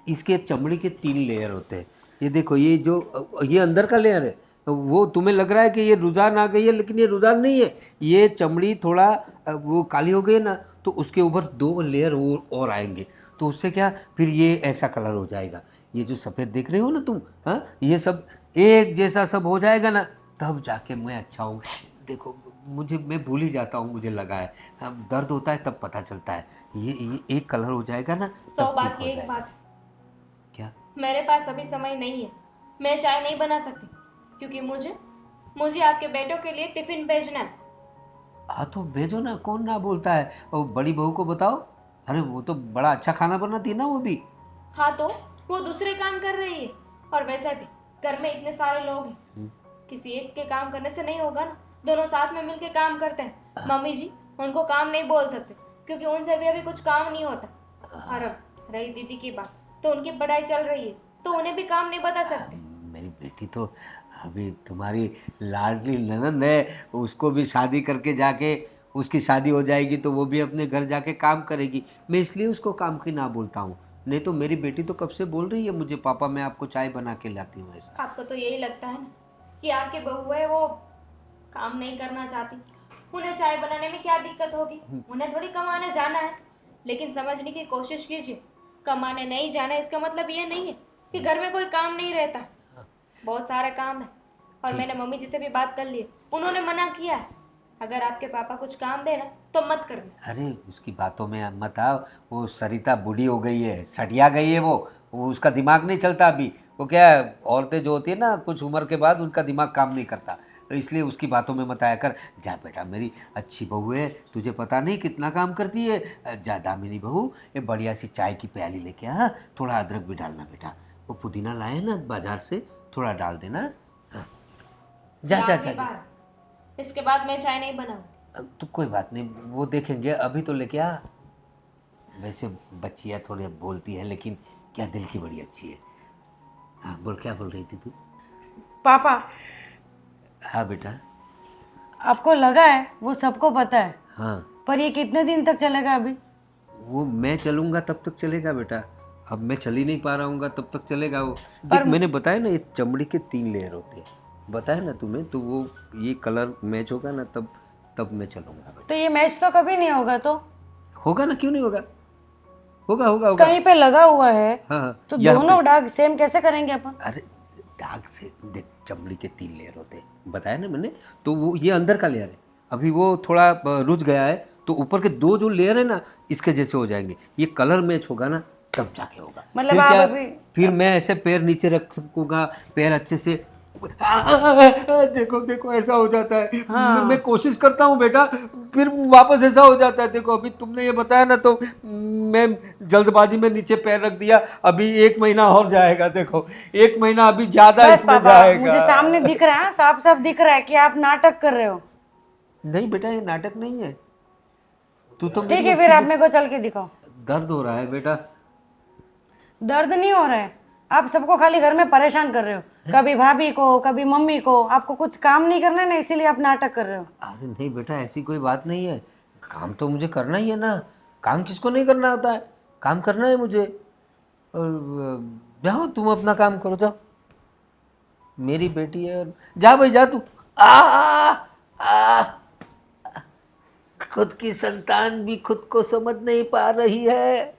इसके चमड़ी के 3 लेयर होते हैं। ये देखो, ये जो ये अंदर का लेयर है, वो तुम्हें लग रहा है कि ये रुझान आ गई है, लेकिन ये रुझान नहीं है। ये चमड़ी थोड़ा वो काली हो गई है ना, तो उसके ऊपर 2 लेयर और आएंगे, तो उससे क्या फिर ये ऐसा कलर हो जाएगा। ये जो सफ़ेद देख रहे हो ना तुम, हाँ, ये सब एक जैसा सब हो जाएगा ना, तब जाके मैं अच्छा हूँ। देखो मैं भूल ही जाता हूँ, मुझे लगा है। अब दर्द होता है तब पता चलता है। ये एक कलर हो जाएगा ना, 100 तब बात ठीक की हो एक जाएगा। बात, क्या? मेरे पास अभी समय नहीं है, मैं चाय नहीं बना सकती, क्योंकि मुझे आपके बेटों के लिए टिफिन भेजना है। हाँ तो भेजो ना, कौन ना बोलता है। और बड़ी बहू को बताओ, अरे वो तो बड़ा अच्छा खाना बनाती है ना वो भी। हाँ तो वो दूसरे काम कर रही है, और वैसे भी घर में इतने सारे लोग हैं, किसी एक के काम करने से नहीं होगा ना, दोनों साथ में मिलके काम करते हैं। मम्मी जी उनको काम नहीं बोल सकते, क्योंकि उनसे भी अभी कुछ काम नहीं होता। और अब रही दीदी की बात, तो उनकी पढ़ाई चल रही है, तो उन्हें भी काम नहीं बता सकते। मेरी बेटी तो अभी तुम्हारी लाडली ननंद है, उसको भी शादी करके जाके उसकी शादी हो जाएगी तो वो भी अपने घर जाके काम करेगी। मैं इसलिए उसको काम की ना बोलता हूँ, नहीं तो मेरी बेटी तो कब से बोल रही है मुझे, पापा मैं आपको चाय बना के लाती हूँ ऐसा। आपको तो यही लगता है ना कि आपके बहू है वो काम नहीं करना चाहती, उन्हें चाय बनाने में क्या दिक्कत होगी, उन्हें थोड़ी कमाने जाना है। लेकिन समझने की कोशिश कीजिए, कमाने नहीं जाना इसका मतलब ये नहीं है कि घर में कोई काम नहीं रहता, बहुत सारे काम है। और मैंने मम्मी जी से भी बात कर ली है, उन्होंने मना किया है, अगर आपके पापा कुछ काम देना तो मत करना। अरे उसकी बातों में मत आओ, वो सरिता बूढ़ी हो गई है, सटिया गई है वो उसका दिमाग नहीं चलता अभी। वो क्या है, औरतें जो होती है ना कुछ उम्र के बाद उनका दिमाग काम नहीं करता, तो इसलिए उसकी बातों में मत आया कर। जा बेटा, मेरी अच्छी बहू है, तुझे पता नहीं कितना काम करती है। जा दामिनी बहू, ये बढ़िया सी चाय की प्याली लेके आ, थोड़ा अदरक भी डालना बेटा, वो पुदीना लाए ना बाजार से, थोड़ा डाल देना। हाँ। जा जा जा, जा। इसके बाद मैं चाय नहीं बनाऊंगी। तो कोई बात नहीं, वो देखेंगे, अभी तो लेके आ। वैसे बच्चियाँ थोड़ी बोलती है, लेकिन क्या दिल की बड़ी अच्छी है। हाँ बोल, क्या बोल रही थी तू? पापा, हाँ बेटा। आपको लगा है वो सबको पता है, हाँ, पर ये कितने दिन तक चलेगा अभी? वो मैं चलूँगा तब तक चलेगा बेटा, अब मैं चल ही नहीं पा रहा हूँ तब तक चलेगा वो। देख मैंने बताया ना, ये चमड़ी के 3 लेयर होते हैं, बताया ना तुम्हें, तो वो ये कलर मैच होगा ना तब मैं चलूँगा बेटा। तो ये मैच तो कभी नहीं होगा, तो होगा ना, क्यों नहीं होगा, होगा होगा होगा। कहीं पे लगा हुआ है, हाँ हाँ, तो यहाँ दोनों पे। दाग सेम कैसे करेंगे अपन? अरे दाग से देख, चमड़ी के 3 लेयर होते हैं, बताया ना मैंने, तो वो ये अंदर का लेयर है, अभी वो थोड़ा रुझ गया है, तो ऊपर के 2 जो लेयर है ना इसके जैसे हो जाएंगे। ये कलर मैच होगा ना तब जाके होगा। मतलब फिर आप क्या, अभी- फिर मैं ऐसे पैर नीचे रख सकूँगा, पैर अच्छे से। देखो देखो ऐसा हो जाता है। मैं कोशिश करता हूँ बेटा, फिर वापस ऐसा हो जाता है। देखो अभी तुमने ये बताया ना, तो मैं जल्दबाजी में नीचे पैर रख दिया। अभी 1 महीना और जाएगा, देखो 1 महीना अभी ज्यादा बस इसमें पापा, जाएगा। मुझे सामने दिख रहा है, साफ साफ दिख रहा है कि आप नाटक कर रहे हो। नहीं बेटा, ये नाटक नहीं है। तू तो ठीक मेरी है, फिर अच्छी आप मेरे को चल के दिखाओ। दर्द हो रहा है बेटा। दर्द नहीं हो रहा है, आप सबको खाली घर में परेशान कर रहे हो, कभी भाभी को कभी मम्मी को। आपको कुछ काम नहीं करना है ना, इसीलिए आप नाटक कर रहे हो। अरे नहीं बेटा, ऐसी कोई बात नहीं है, काम तो मुझे करना ही है ना। काम किसको नहीं करना होता है, काम करना है मुझे। और जाओ तुम अपना काम करो, जाओ, मेरी बेटी है। और जा भाई जा तू। आ खुद की संतान भी खुद को समझ नहीं पा रही है।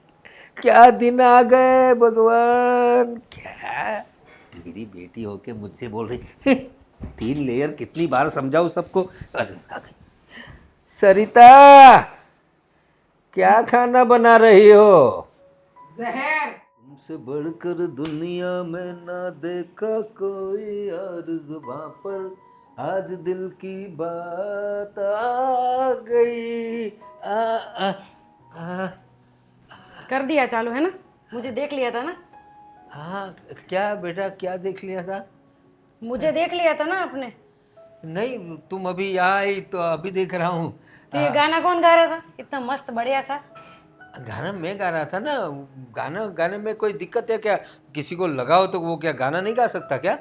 क्या दिन आ गए भगवान। क्या मेरी बेटी होके मुझसे बोल रही 3 लेयर, कितनी बार समझाऊं सबको। अरे आ गई। सरिता, क्या खाना बना रही हो? जहर। तुमसे बढ़कर दुनिया में ना देखा कोई और, जुबां पर आज दिल की बात आ गई। आ कर दिया चालू है ना, मुझे देख लिया था ना। हाँ क्या बेटा, क्या देख लिया था? मुझे देख लिया था ना आपने। नहीं, तुम अभी यहाँ आई तो अभी देख रहा हूँ। तो ये गाना कौन गा रहा था इतना मस्त बढ़िया सा? गाना मैं गा रहा था ना। गाने में कोई दिक्कत है क्या? किसी को लगाओ तो वो क्या गाना नहीं गा सकता क्या?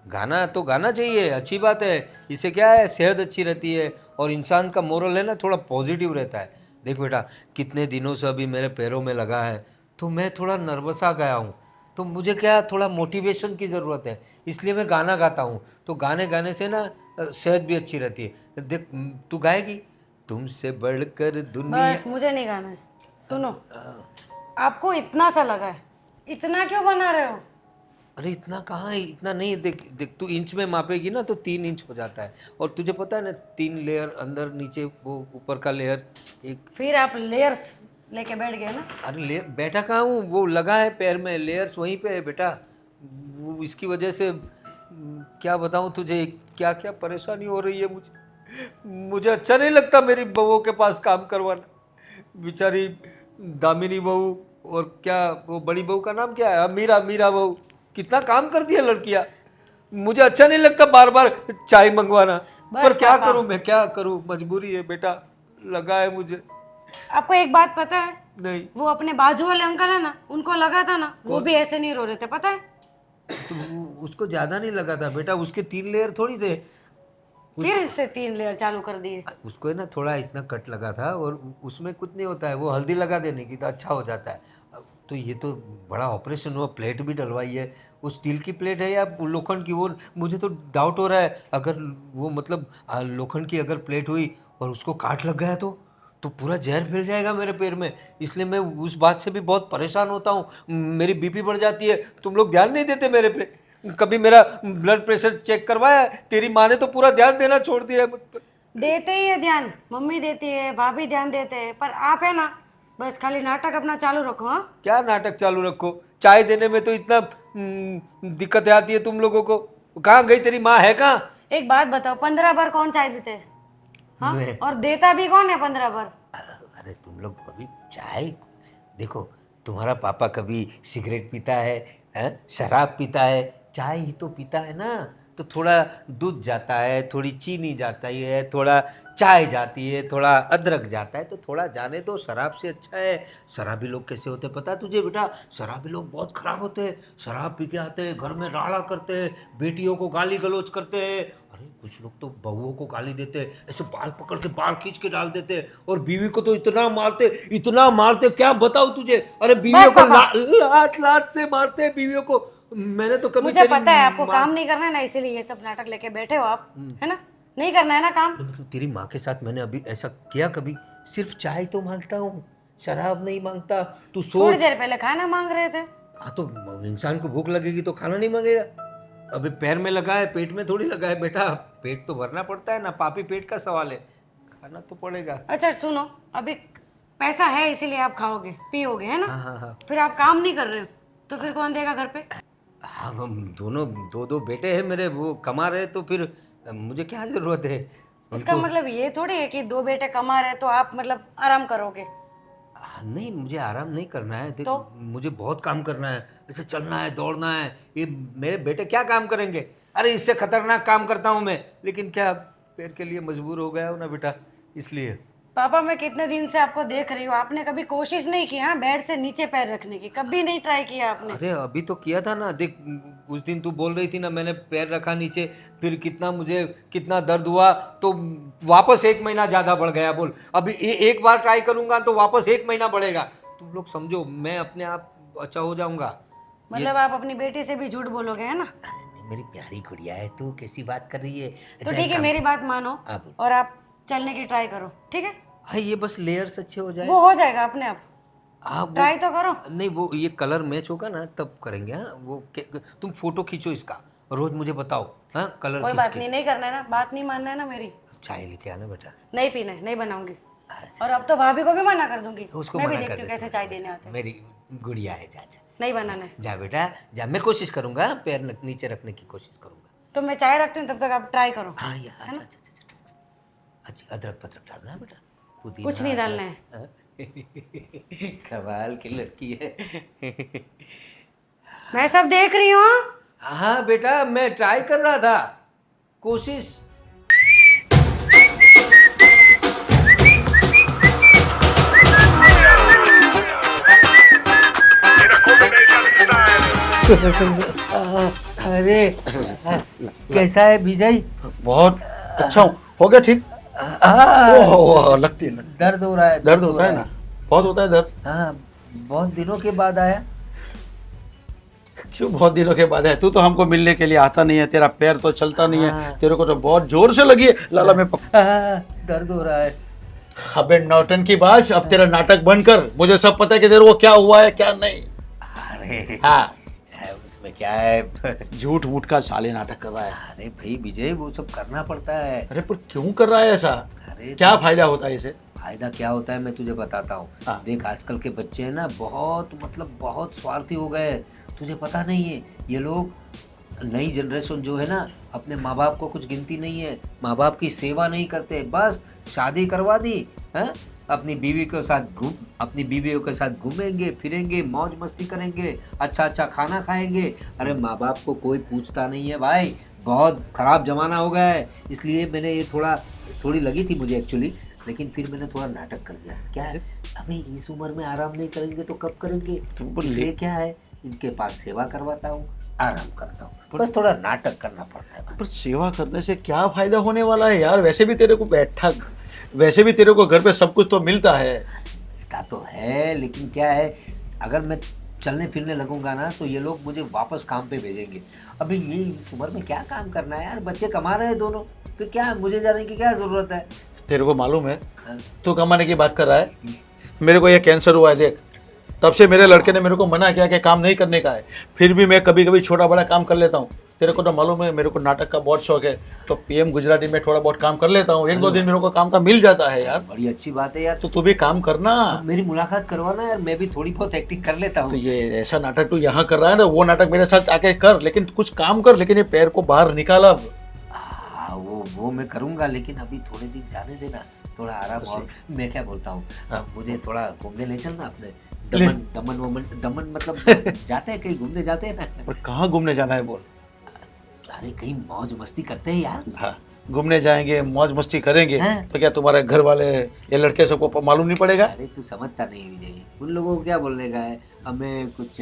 गाना तो गाना चाहिए, अच्छी बात है। इससे क्या है, सेहत अच्छी रहती है और इंसान का मोरल है ना थोड़ा पॉजिटिव रहता है। देख बेटा, कितने दिनों से अभी मेरे पैरों में लगा है, तो मैं थोड़ा नर्वस आ गया हूँ। तो मुझे क्या थोड़ा मोटिवेशन की ज़रूरत है, इसलिए मैं गाना गाता हूँ। तो गाने गाने से ना सेहत भी अच्छी रहती है। देख, तू गाएगी? तुमसे बढ़कर दुनिया। बस मुझे नहीं गाना है। सुनो, आपको इतना सा लगा है, इतना क्यों बना रहे हो? अरे इतना कहाँ है, इतना नहीं है। देख देख, तू इंच में मापेगी ना तो 3 इंच हो जाता है। और तुझे पता है ना, 3 लेयर, अंदर नीचे वो ऊपर का लेयर एक। फिर आप लेयर्स लेके बैठ गए ना। अरे ले बैठा कहाँ हूँ, वो लगा है पैर में, लेयर्स वहीं पे है बेटा। वो इसकी वजह से क्या बताऊँ तुझे, क्या क्या परेशानी हो रही है मुझे अच्छा नहीं लगता मेरी बहुओं के पास काम करवाना। बेचारी दामिनी बहू, और क्या वो बड़ी बहू का नाम क्या है, मीरा बहू, कितना काम करती है लड़कियां। मुझे अच्छा नहीं लगता बार बार चाय मंगवाना। पर क्या करूं, मैं क्या करूं, मजबूरी है बेटा, लगा है मुझे। आपको एक बात पता है? नहीं। वो अपने बाजू वाले अंकल है ना, उनको लगा था ना, वो भी ऐसे नहीं रो रहे थे, पता है? तो उसको ज्यादा नहीं लगा था बेटा, उसके 3 लेयर थोड़ी थे। फिर से 3 लेयर चालू कर दिए। उसको है ना थोड़ा इतना कट लगा था, और उसमें कुछ नहीं होता है, वो हल्दी लगा देने की तो अच्छा हो जाता है। तो ये तो बड़ा ऑपरेशन हुआ, प्लेट भी डलवाई है। वो स्टील की प्लेट है या लोखंड की, वो मुझे तो डाउट हो रहा है। अगर वो मतलब लोखंड की अगर प्लेट हुई और उसको काट लग गया तो पूरा जहर फैल जाएगा मेरे पैर में। इसलिए मैं उस बात से भी बहुत परेशान होता हूँ। मेरी बीपी बढ़ जाती है, तुम लोग ध्यान नहीं देते मेरे पे। कभी मेरा ब्लड प्रेशर चेक करवाया है? तेरी माँ ने तो पूरा ध्यान देना छोड़ दिया है मुझ पर। देते ही है ध्यान, मम्मी देती है, भाभी ध्यान देते हैं, पर आप है ना, बस खाली नाटक अपना चालू रखो। हाँ, क्या नाटक चालू रखो? चाय देने में तो इतना दिक्कत आती है तुम लोगों को। कहाँ गई तेरी माँ, है कहाँ? एक बात बताओ, 15 बार कौन चाय पीते है? हाँ, मैं। और देता भी कौन है 15 बार? अरे तुम लोग अभी चाय देखो, तुम्हारा पापा कभी सिगरेट पीता है, शराब पीता है, चाय ही तो पीता है ना। तो थोड़ा दूध जाता है, थोड़ी चीनी जाती है, थोड़ा चाय जाती है, थोड़ा अदरक जाता है, तो थोड़ा जाने दो। शराब से अच्छा है। शराबी लोग कैसे होते हैं पता है तुझे बेटा? शराबी लोग बहुत खराब होते हैं। शराब पी के आते हैं, घर में राड़ा करते हैं, बेटियों को गाली गलौज करते हैं। अरे कुछ लोग तो बहुओं को गाली देते हैं, ऐसे बाल पकड़ के बाल खींच के डाल देते हैं, और बीवी को तो इतना मारते क्या बताऊं तुझे। अरे बीवियों को लात लात से मारते हैं बीवियों को। मैंने तो कभी मुझे पता है आपको काम नहीं करना है ना, इसीलिए ये सब नाटक लेके बैठे हो आप, है ना? नहीं करना है ना काम। मतलब तेरी माँ के साथ मैंने अभी ऐसा किया कभी? सिर्फ चाय तो मांगता हूँ, शराब नहीं मांगता। तू थोड़ी सोच। देर पहले खाना मांग रहे थे। हाँ तो इंसान को भूख लगेगी तो खाना नहीं मांगेगा? अभी पैर में लगा है, पेट में थोड़ी लगा है बेटा। पेट तो भरना पड़ता है ना, पापी पेट का सवाल है, खाना तो पड़ेगा। अच्छा सुनो, अभी पैसा है इसीलिए आप खाओगे पियोगे, है ना? हाँ। फिर आप काम नहीं कर रहे हो तो फिर कौन देगा घर पे? हाँ, हम दोनों दो बेटे हैं मेरे, वो कमा रहे, तो फिर मुझे क्या जरूरत है? इसका मतलब ये थोड़ी है कि 2 बेटे कमा रहे तो आप मतलब आराम करोगे। नहीं, मुझे आराम नहीं करना है। देख, तो? मुझे बहुत काम करना है, ऐसे चलना है, दौड़ना है। ये मेरे बेटे क्या काम करेंगे? अरे इससे खतरनाक काम करता हूँ मैं, लेकिन क्या पैर के लिए मजबूर हो गया हूँ ना बेटा, इसलिए। पापा मैं कितने दिन से आपको देख रही हूँ, आपने कभी कोशिश नहीं की हाँ बेड से नीचे पैर रखने की? कभी नहीं ट्राई किया आपने? अरे अभी तो किया था ना। देख, उस दिन तू बोल रही थी ना, मैंने पैर रखा नीचे, फिर कितना दर्द हुआ, तो वापस 1 महीना ज़्यादा बढ़ गया। बोल, अभी एक बार ट्राई करूंगा तो वापस 1 महीना बढ़ेगा। तुम लोग समझो, मैं अपने आप अच्छा हो जाऊंगा। मतलब आप अपनी बेटी से भी झूठ बोलोगे, है ना? मेरी प्यारी गुड़िया है, तू कैसी बात कर रही है? तो ठीक है, मेरी बात मानो हाँ, बोल। और आप चलने की ट्राई करो, ठीक है? हाँ, ये बस लेयर्स अच्छे हो जाए। वो हो जाएगा अपने आप। हाँ, ट्राई तो करो। नहीं, वो ये कलर मैच होगा ना तब करेंगे। हाँ, तुम फोटो खींचो इसका, रोज मुझे बताओ। हाँ, कलर कोई खींच बात के। नहीं करना है ना, बात नहीं मानना है ना मेरी। चाय लेके आना बेटा। नहीं पीना है, नहीं बनाऊंगी। और अब तो भाभी को भी मना कर दूंगी। उसको मैं भी मना कर देखती हूँ देते कैसे चाय देने आते हैं। मेरी गुड़िया है, जा जा नहीं बनाना है जा बेटा जा। मैं कोशिश करूंगा, पैर नीचे रखने की कोशिश करूंगा। तो मैं चाय रखती हूँ, तब तक आप ट्राई करो। हाँ यार, अच्छा अच्छा अच्छा अच्छा। अच्छा, अदरक पदरक डालना है बेटा, पुदीना। कुछ नहीं डालना है। हाँ? कमाल की लड़की है। मैं सब देख रही हूँ। हाँ बेटा, मैं ट्राई कर रहा था, कोशिश। अरे कैसा है विजय? बहुत अच्छा हो गया ठीक। हाँ, लगती है। दर्द हो रहा है, दर्द होता है ना, बहुत होता है दर्द। हाँ, बहुत दिनों के बाद आया। क्यों बहुत दिनों के बाद है? तू तो हमको मिलने के लिए आता नहीं है, तेरा पैर तो चलता नहीं है, हाँ। तेरे को तो बहुत जोर से लगी है लाला में दर्द हो रहा है। अबे नौटंकी बाज, अब तेरा नाटक बंद कर। मुझे सब पता है कि तेरे को क्या हुआ है क्या नहीं। अरे हाँ, उसमें क्या है? झूठ मूठ का साले नाटक कर रहा है। अरे भाई विजय, वो सब करना पड़ता है। अरे पर क्यों कर रहा है ऐसा? अरे क्या फायदा होता है इसे? फायदा क्या होता है मैं तुझे बताता हूँ। हाँ। देख आजकल के बच्चे हैं ना, बहुत मतलब बहुत स्वार्थी हो गए हैं। तुझे पता नहीं है, ये लोग नई जनरेशन जो है ना, अपने माँ बाप को कुछ गिनती नहीं है, माँ बाप की सेवा नहीं करते, बस शादी करवा दी है, अपनी बीवी के साथ अपनी बीवियों के साथ घूमेंगे फिरेंगे, मौज मस्ती करेंगे, अच्छा अच्छा खाना खाएंगे। अरे माँ बाप को कोई पूछता नहीं है भाई, बहुत ख़राब ज़माना हो गया है। इसलिए मैंने ये थोड़ी लगी थी मुझे एक्चुअली, लेकिन फिर मैंने थोड़ा नाटक कर दिया। क्या है, अभी इस उम्र में आराम नहीं करेंगे तो कब करेंगे? इसलिए क्या है, इनके पास सेवा करवाता हूँ, आराम करता हूँ, बस थोड़ा नाटक करना पड़ता है। पर सेवा करने से क्या फायदा होने वाला है यार? वैसे भी तेरे को वैसे भी तेरे को घर पे सब कुछ तो मिलता है। मिलता तो है, लेकिन क्या है, अगर मैं चलने फिरने लगूंगा ना तो ये लोग मुझे वापस काम पे भेजेंगे। अभी ये इस उम्र में क्या काम करना है यार, बच्चे कमा रहे हैं दोनों, फिर क्या मुझे जाने की क्या ज़रूरत है? तेरे को मालूम है हाँ। तू कमाने की बात कर रहा है, मेरे को ये कैंसर हुआ है देख, तब से मेरे लड़के ने मेरे को मना किया कि काम नहीं करने का है, फिर भी मैं कभी कभी छोटा बड़ा काम कर लेता हूँ। तेरे को तो मालूम है मेरे को नाटक का बहुत शौक है, तो पीएम गुजराती में थोड़ा बहुत काम कर लेता हूँ, एक दो दिन मेरे को काम का मिल जाता है यार। बड़ी अच्छी बात है यार। तो तू भी काम करना। मेरी मुलाकात करवाना यार, मैं भी थोड़ी बहुत एक्टिंग कर लेता तो हूँ। ये ऐसा नाटक तू यहाँ कर रहा है ना, वो नाटक मेरे साथ आके कर, लेकिन कुछ काम कर, लेकिन ये पैर को बाहर निकाल अब। हाँ, वो मैं करूँगा, लेकिन अभी थोड़े दिन जाने देना, थोड़ा आराम। और मैं क्या बोलता हूँ, मुझे थोड़ा घूमने ले चलना अपने दमन मतलब जाते हैं कहीं घूमने, जाते हैं ना। पर कहाँ घूमने जाना है बोल? अरे कहीं मौज मस्ती करते हैं यार। हाँ, घूमने जाएंगे, मौज मस्ती करेंगे, हाँ। तो क्या तुम्हारे घर वाले ये लड़के सबको मालूम नहीं पड़ेगा? अरे तू समझता नहीं विजय, उन लोगों को क्या बोलने का है, हमें कुछ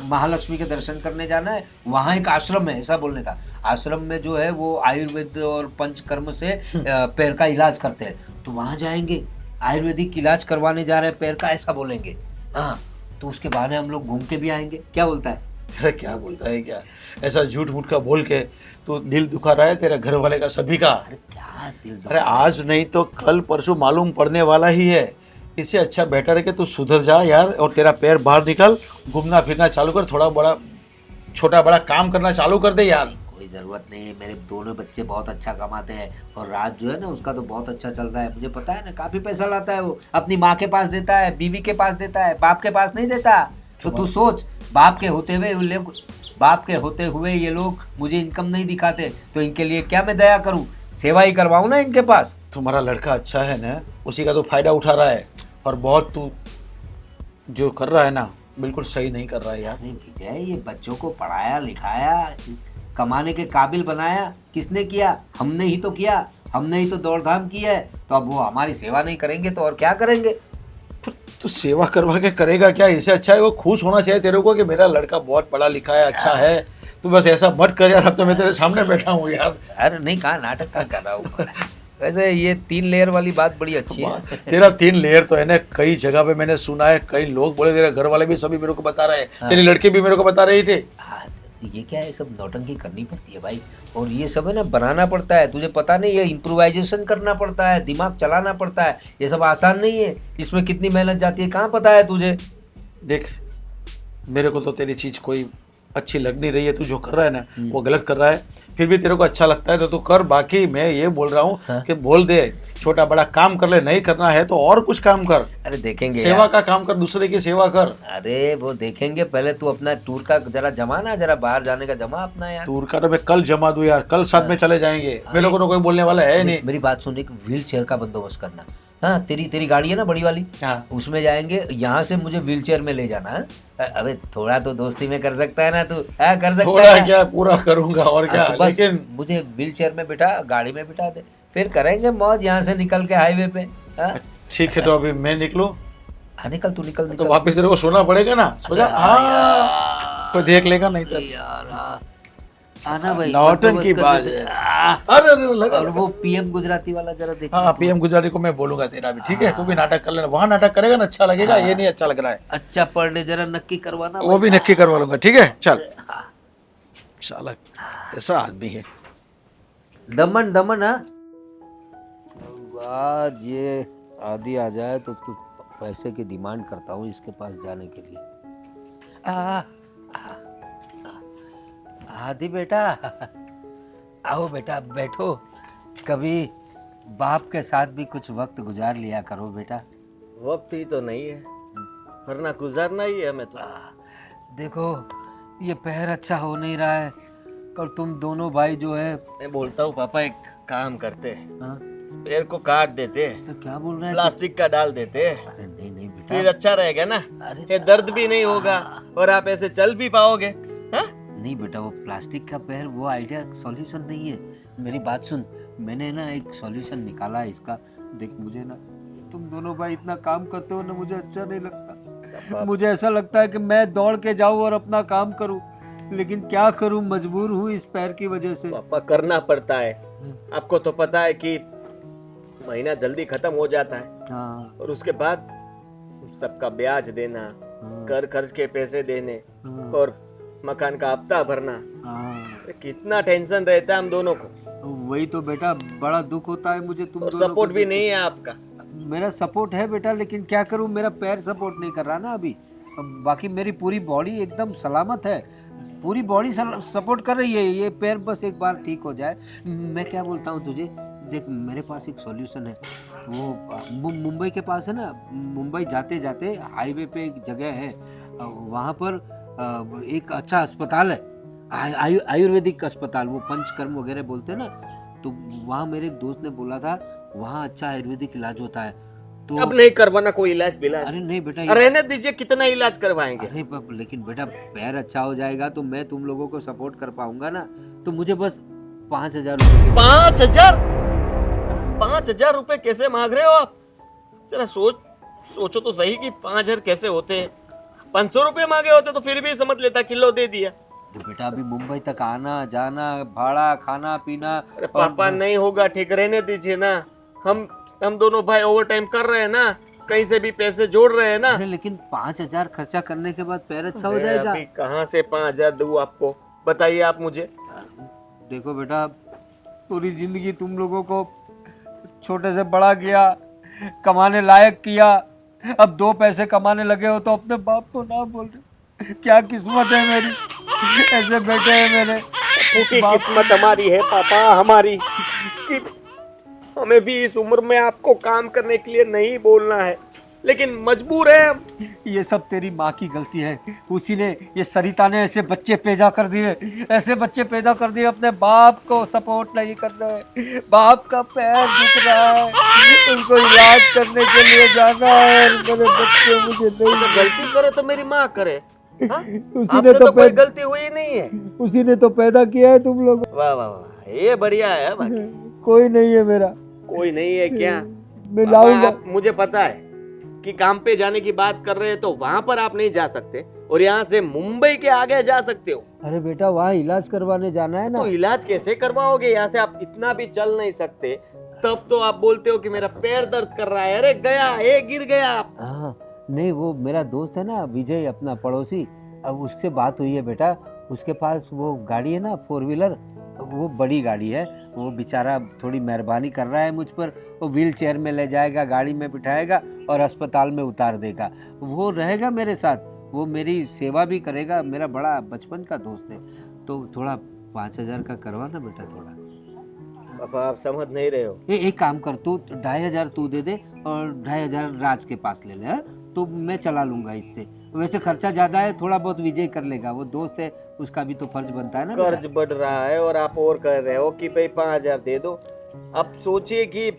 महालक्ष्मी के दर्शन करने जाना है, वहाँ एक आश्रम है, ऐसा बोलने का। आश्रम में जो है वो आयुर्वेद और पंचकर्म से पैर का इलाज करते हैं, तो वहाँ जाएंगे, आयुर्वेदिक इलाज करवाने जा रहे हैं पैर का, ऐसा बोलेंगे। हाँ, तो उसके बहाने हम लोग घूम के भी आएंगे। क्या बोलता है? अरे क्या बोलता है क्या, ऐसा झूठ मूठ का बोल के तो दिल दुखा रहा है तेरे घर वाले का, सभी का। अरे क्या दिल अरे आज नहीं तो कल परसों मालूम पड़ने वाला ही है, इससे अच्छा बेटर है कि तू सुधर जा यार, और तेरा पैर बाहर निकल, घूमना फिरना चालू कर, थोड़ा बड़ा छोटा बड़ा काम करना चालू कर दे यार। कोई ज़रूरत नहीं है, मेरे दोनों बच्चे बहुत अच्छा कमाते हैं, और राज जो है ना उसका तो बहुत अच्छा चलता है, मुझे पता है ना, काफ़ी पैसा लाता है वो, अपनी माँ के पास देता है, बीवी के पास देता है, बाप के पास नहीं देता। तो तू सोच, बाप के होते हुए ये लोग मुझे इनकम नहीं दिखाते, तो इनके लिए क्या मैं दया करूं, सेवा ही करवाऊं ना इनके पास। तुम्हारा लड़का अच्छा है ना, उसी का तो फायदा उठा रहा है, और बहुत तू जो कर रहा है ना बिल्कुल सही नहीं कर रहा है यार। अरे विजय, ये बच्चों को पढ़ाया लिखाया, कमाने के काबिल बनाया, किसने किया? हमने ही तो किया, हमने ही तो दौड़-धाम की है। तो अब वो हमारी सेवा नहीं करेंगे तो और क्या करेंगे? फिर तू सेवा करवा के करेगा क्या? इससे अच्छा है वो खुश होना चाहिए तेरे को कि मेरा लड़का बहुत पढ़ा लिखा है, अच्छा है। तू बस ऐसा मत कर यार, अब तो मैं तेरे सामने बैठा हूँ यार। अरे नहीं, कहा नाटक का कर रहा हूँ। वैसे ये 3 लेयर वाली बात बड़ी अच्छी है। तेरा 3 लेयर तो है ना, कई जगह पे मैंने सुना है, कई लोग बोले, तेरे घर वाले भी सभी मेरे को बता रहे हैं, तेरे लड़के भी मेरे को बता रहे थे। हाँ, ये क्या है, सब नौटंकी करनी पड़ती है भाई, और ये सब है ना बनाना पड़ता है, तुझे पता नहीं, ये इम्प्रोवाइजेशन करना पड़ता है, दिमाग चलाना पड़ता है, ये सब आसान नहीं है, इसमें कितनी मेहनत जाती है, कहाँ पता है तुझे? देख, मेरे को तो तेरी चीज़ कोई अच्छी लग नहीं रही है, तू जो कर रहा है ना वो गलत कर रहा है, फिर भी तेरे को अच्छा लगता है तो तू कर। बाकी मैं ये बोल रहा हूँ कि बोल दे, छोटा बड़ा काम कर ले, नहीं करना है तो और कुछ काम कर। अरे देखेंगे सेवा यार। का काम कर, दूसरे की सेवा कर। अरे वो देखेंगे, पहले तू अपना टूर का जरा जमा ना, जरा बाहर जाने का जमा अपना यार। टूर का तो मैं कल जमा दूं यार, कल साथ में चले जाएंगे, मेरे को तो कोई बोलने वाला है नहीं। मेरी बात सुन, एक व्हील चेयर का बंदोबस्त करना। हाँ, तेरी गाड़ी है ना बड़ी वाली, हाँ। उसमें जाएंगे, यहाँ से मुझे व्हील चेयर में ले जाना है। अबे थोड़ा तो दोस्ती में कर सकता है ना तू? कर सकता थोड़ा है क्या, पूरा करूंगा और क्या, तो बस लेकिन मुझे व्हील चेयर में बिठा, गाड़ी में बिठा दे, फिर करेंगे मौज यहाँ से निकल के हाईवे पे। हाँ? ठीक है, तो अभी मैं निकलूं हाँ निकल, तू निकल तो निकल। वापस तेरे को सोना पड़ेगा ना, सो जा। तो देख लेगा नहीं तो। यार हाँ। आना भाई लौटन की बंदोबस्त बात कर है। देते। अरे अरे लगा और वो पीएम गुजराती वाला जरा देख। हाँ पीएम गुजराती को मैं बोलूंगा तेरा भी, ठीक है? तू भी नाटक कर लेना, वहाँ नाटक करेगा ना अच्छा लगेगा, ये नहीं अच्छा लग रहा है, अच्छा पर डे जरा नक्की करवाना वो भी नक्की करवा लूंगा, ठीक है? चल साला ऐसा आदमी है। दमन दमन। हाँ आज ये आदि आ जाए तो कुछ पैसे की डिमांड करता हूँ इसके पास जाने के लिए। आदि बेटा, आओ बेटा बैठो, कभी बाप के साथ भी कुछ वक्त गुजार लिया करो बेटा। वक्त ही तो नहीं है, वरना गुजारना ही है हमें तो। देखो ये पैर अच्छा हो नहीं रहा है और तुम दोनों भाई जो है। मैं बोलता हूँ पापा एक काम करते हैं, हाँ, इस पैर को काट देते, तो क्या बोल रहे हैं? प्लास्टिक का डाल देते, अरे नहीं नहीं बेटा, फिर अच्छा रहेगा ना, अरे ये दर्द भी नहीं होगा और आप ऐसे चल भी पाओगे। हाँ? नहीं बेटा, वो प्लास्टिक का पैर वो आइडिया सॉल्यूशन नहीं है। मेरी बात सुन, मैंने ना एक सॉल्यूशन निकाला है इसका। देख मुझे ना, तुम दोनों भाई इतना काम करते हो ना, मुझे अच्छा नहीं लगता। मुझे ऐसा लगता है कि मैं दौड़ के जाऊं और अपना काम करूं, लेकिन क्या करूं, मजबूर हूं इस पैर की वजह से। पापा करना पड़ता है, आपको तो पता है कि महीना जल्दी खत्म हो जाता है हाँ और उसके बाद सबका ब्याज देना, घर खर्च के पैसे देने और मकान का हफ्ता भरना, हाँ, कितना टेंशन रहता है हम दोनों को। वही तो बेटा, बड़ा दुख होता है मुझे तुम और दोनों सपोर्ट को भी देख नहीं है आपका। के। मेरा सपोर्ट है बेटा, लेकिन क्या करूं, मेरा पैर सपोर्ट नहीं कर रहा ना अभी। बाकी मेरी पूरी बॉडी एकदम सलामत है, पूरी बॉडी सपोर्ट कर रही है, ये पैर बस एक बार ठीक हो जाए। मैं क्या बोलता हूँ तुझे, देख मेरे पास एक सॉल्यूशन है। वो मुंबई के पास है ना, मुंबई जाते जाते हाईवे पे एक जगह है, वहाँ पर एक अच्छा अस्पताल है, आयुर्वेदिक अस्पताल, वो पंचकर्म वगैरह बोलते हैं ना, तो वहाँ मेरे एक दोस्त ने बोला था वहाँ अच्छा आयुर्वेदिक इलाज होता है। तो अब नहीं करवाना कोई इलाज बिलाज, अरे नहीं बेटा, रहने दीजिए, कितना इलाज करवाएंगे। अरे लेकिन बेटा पैर अच्छा हो जाएगा तो मैं तुम लोगों को सपोर्ट कर पाऊंगा ना, तो मुझे बस 5,000 रुपये। 5,000 रुपए कैसे मांग रहे हो आप? जरा सोचो तो सही कि 5,000 कैसे होते हैं। 500 रुपए मांगे होते तो फिर भी समझ लेता, किलो दे दिया। तो बेटा अभी मुंबई तक आना जाना, भाड़ा, खाना पीना। अरे पापा नहीं होगा, ठीक, रहने दीजिए ना। हम दोनों भाई ओवर टाइम कर रहे हैं ना, कहीं से भी पैसे जोड़ रहे हैं ना। अरे लेकिन 5,000 खर्चा करने के बाद पैर अच्छा हो मैं जाएगा। अभी कहाँ से 5,000 दूँ आपको, बताइए आप मुझे। देखो बेटा, पूरी जिंदगी तुम लोगों को छोटे से बड़ा किया, कमाने लायक किया, अब 2 पैसे कमाने लगे हो तो अपने बाप को ना बोल रहे। क्या किस्मत है मेरी, ऐसे बेटे हैं मेरे। फूटी किस्मत हमारी है पापा, हमारी, कि हमें भी इस उम्र में आपको काम करने के लिए नहीं बोलना है, लेकिन मजबूर है हम। ये सब तेरी माँ की गलती है, उसी ने, ये सरिता ने ऐसे बच्चे पैदा कर दिए, ऐसे बच्चे पैदा कर दिए, अपने बाप को सपोर्ट नहीं कर रहे, बाप का पैर दुख रहा है, उनको इलाज करने के लिए जाना है, और मेरे बच्चे मुझे नहीं। गलती करे तो मेरी माँ करे, हाँ? उसी आपसे ने तो तो कोई गलती हुई नहीं है। उसी ने तो पैदा किया है तुम लोग, वाह वाह वाह, ये बढ़िया है। बाकी कोई नहीं है मेरा। कोई नहीं है क्या? मैं पापा, लाऊंगा। आप, मुझे पता है कि काम पे जाने की बात कर रहे हैं तो वहां पर आप नहीं जा सकते और यहाँ से मुंबई के आगे जा सकते हो। अरे बेटा वहाँ इलाज करवाने जाना है ना। तो इलाज कैसे करवाओगे? यहाँ से आप इतना भी चल नहीं सकते, तब तो आप बोलते हो कि मेरा पैर दर्द कर रहा है। अरे गया, गिर गया। हाँ नहीं, वो मेरा दोस्त है ना विजय, अपना पड़ोसी, अब उससे बात हुई है बेटा, उसके पास वो गाड़ी है ना 4 व्हीलर, वो बड़ी गाड़ी है, वो बेचारा थोड़ी मेहरबानी कर रहा है मुझ पर, वो व्हील चेयर में ले जाएगा, गाड़ी में बिठाएगा और अस्पताल में उतार देगा, वो रहेगा मेरे साथ, वो मेरी सेवा भी करेगा, मेरा बड़ा बचपन का दोस्त है। तो थोड़ा 5,000 का करवाना बेटा थोड़ा। पापा आप समझ नहीं रहे हो। एक काम कर, तू 2,500 तू दे दे और 2,500 राज के पास ले ले, हाँ? तो मैं चला लूंगा इससे। वैसे खर्चा ज्यादा है, थोड़ा बहुत विजय कर लेगा, वो दोस्त है, उसका भी तो फर्ज बनता है ना। कर्ज बढ़ रहा है और आप और कह रहे हो कि भाई 5,000 दे दो। अब सोचिए कि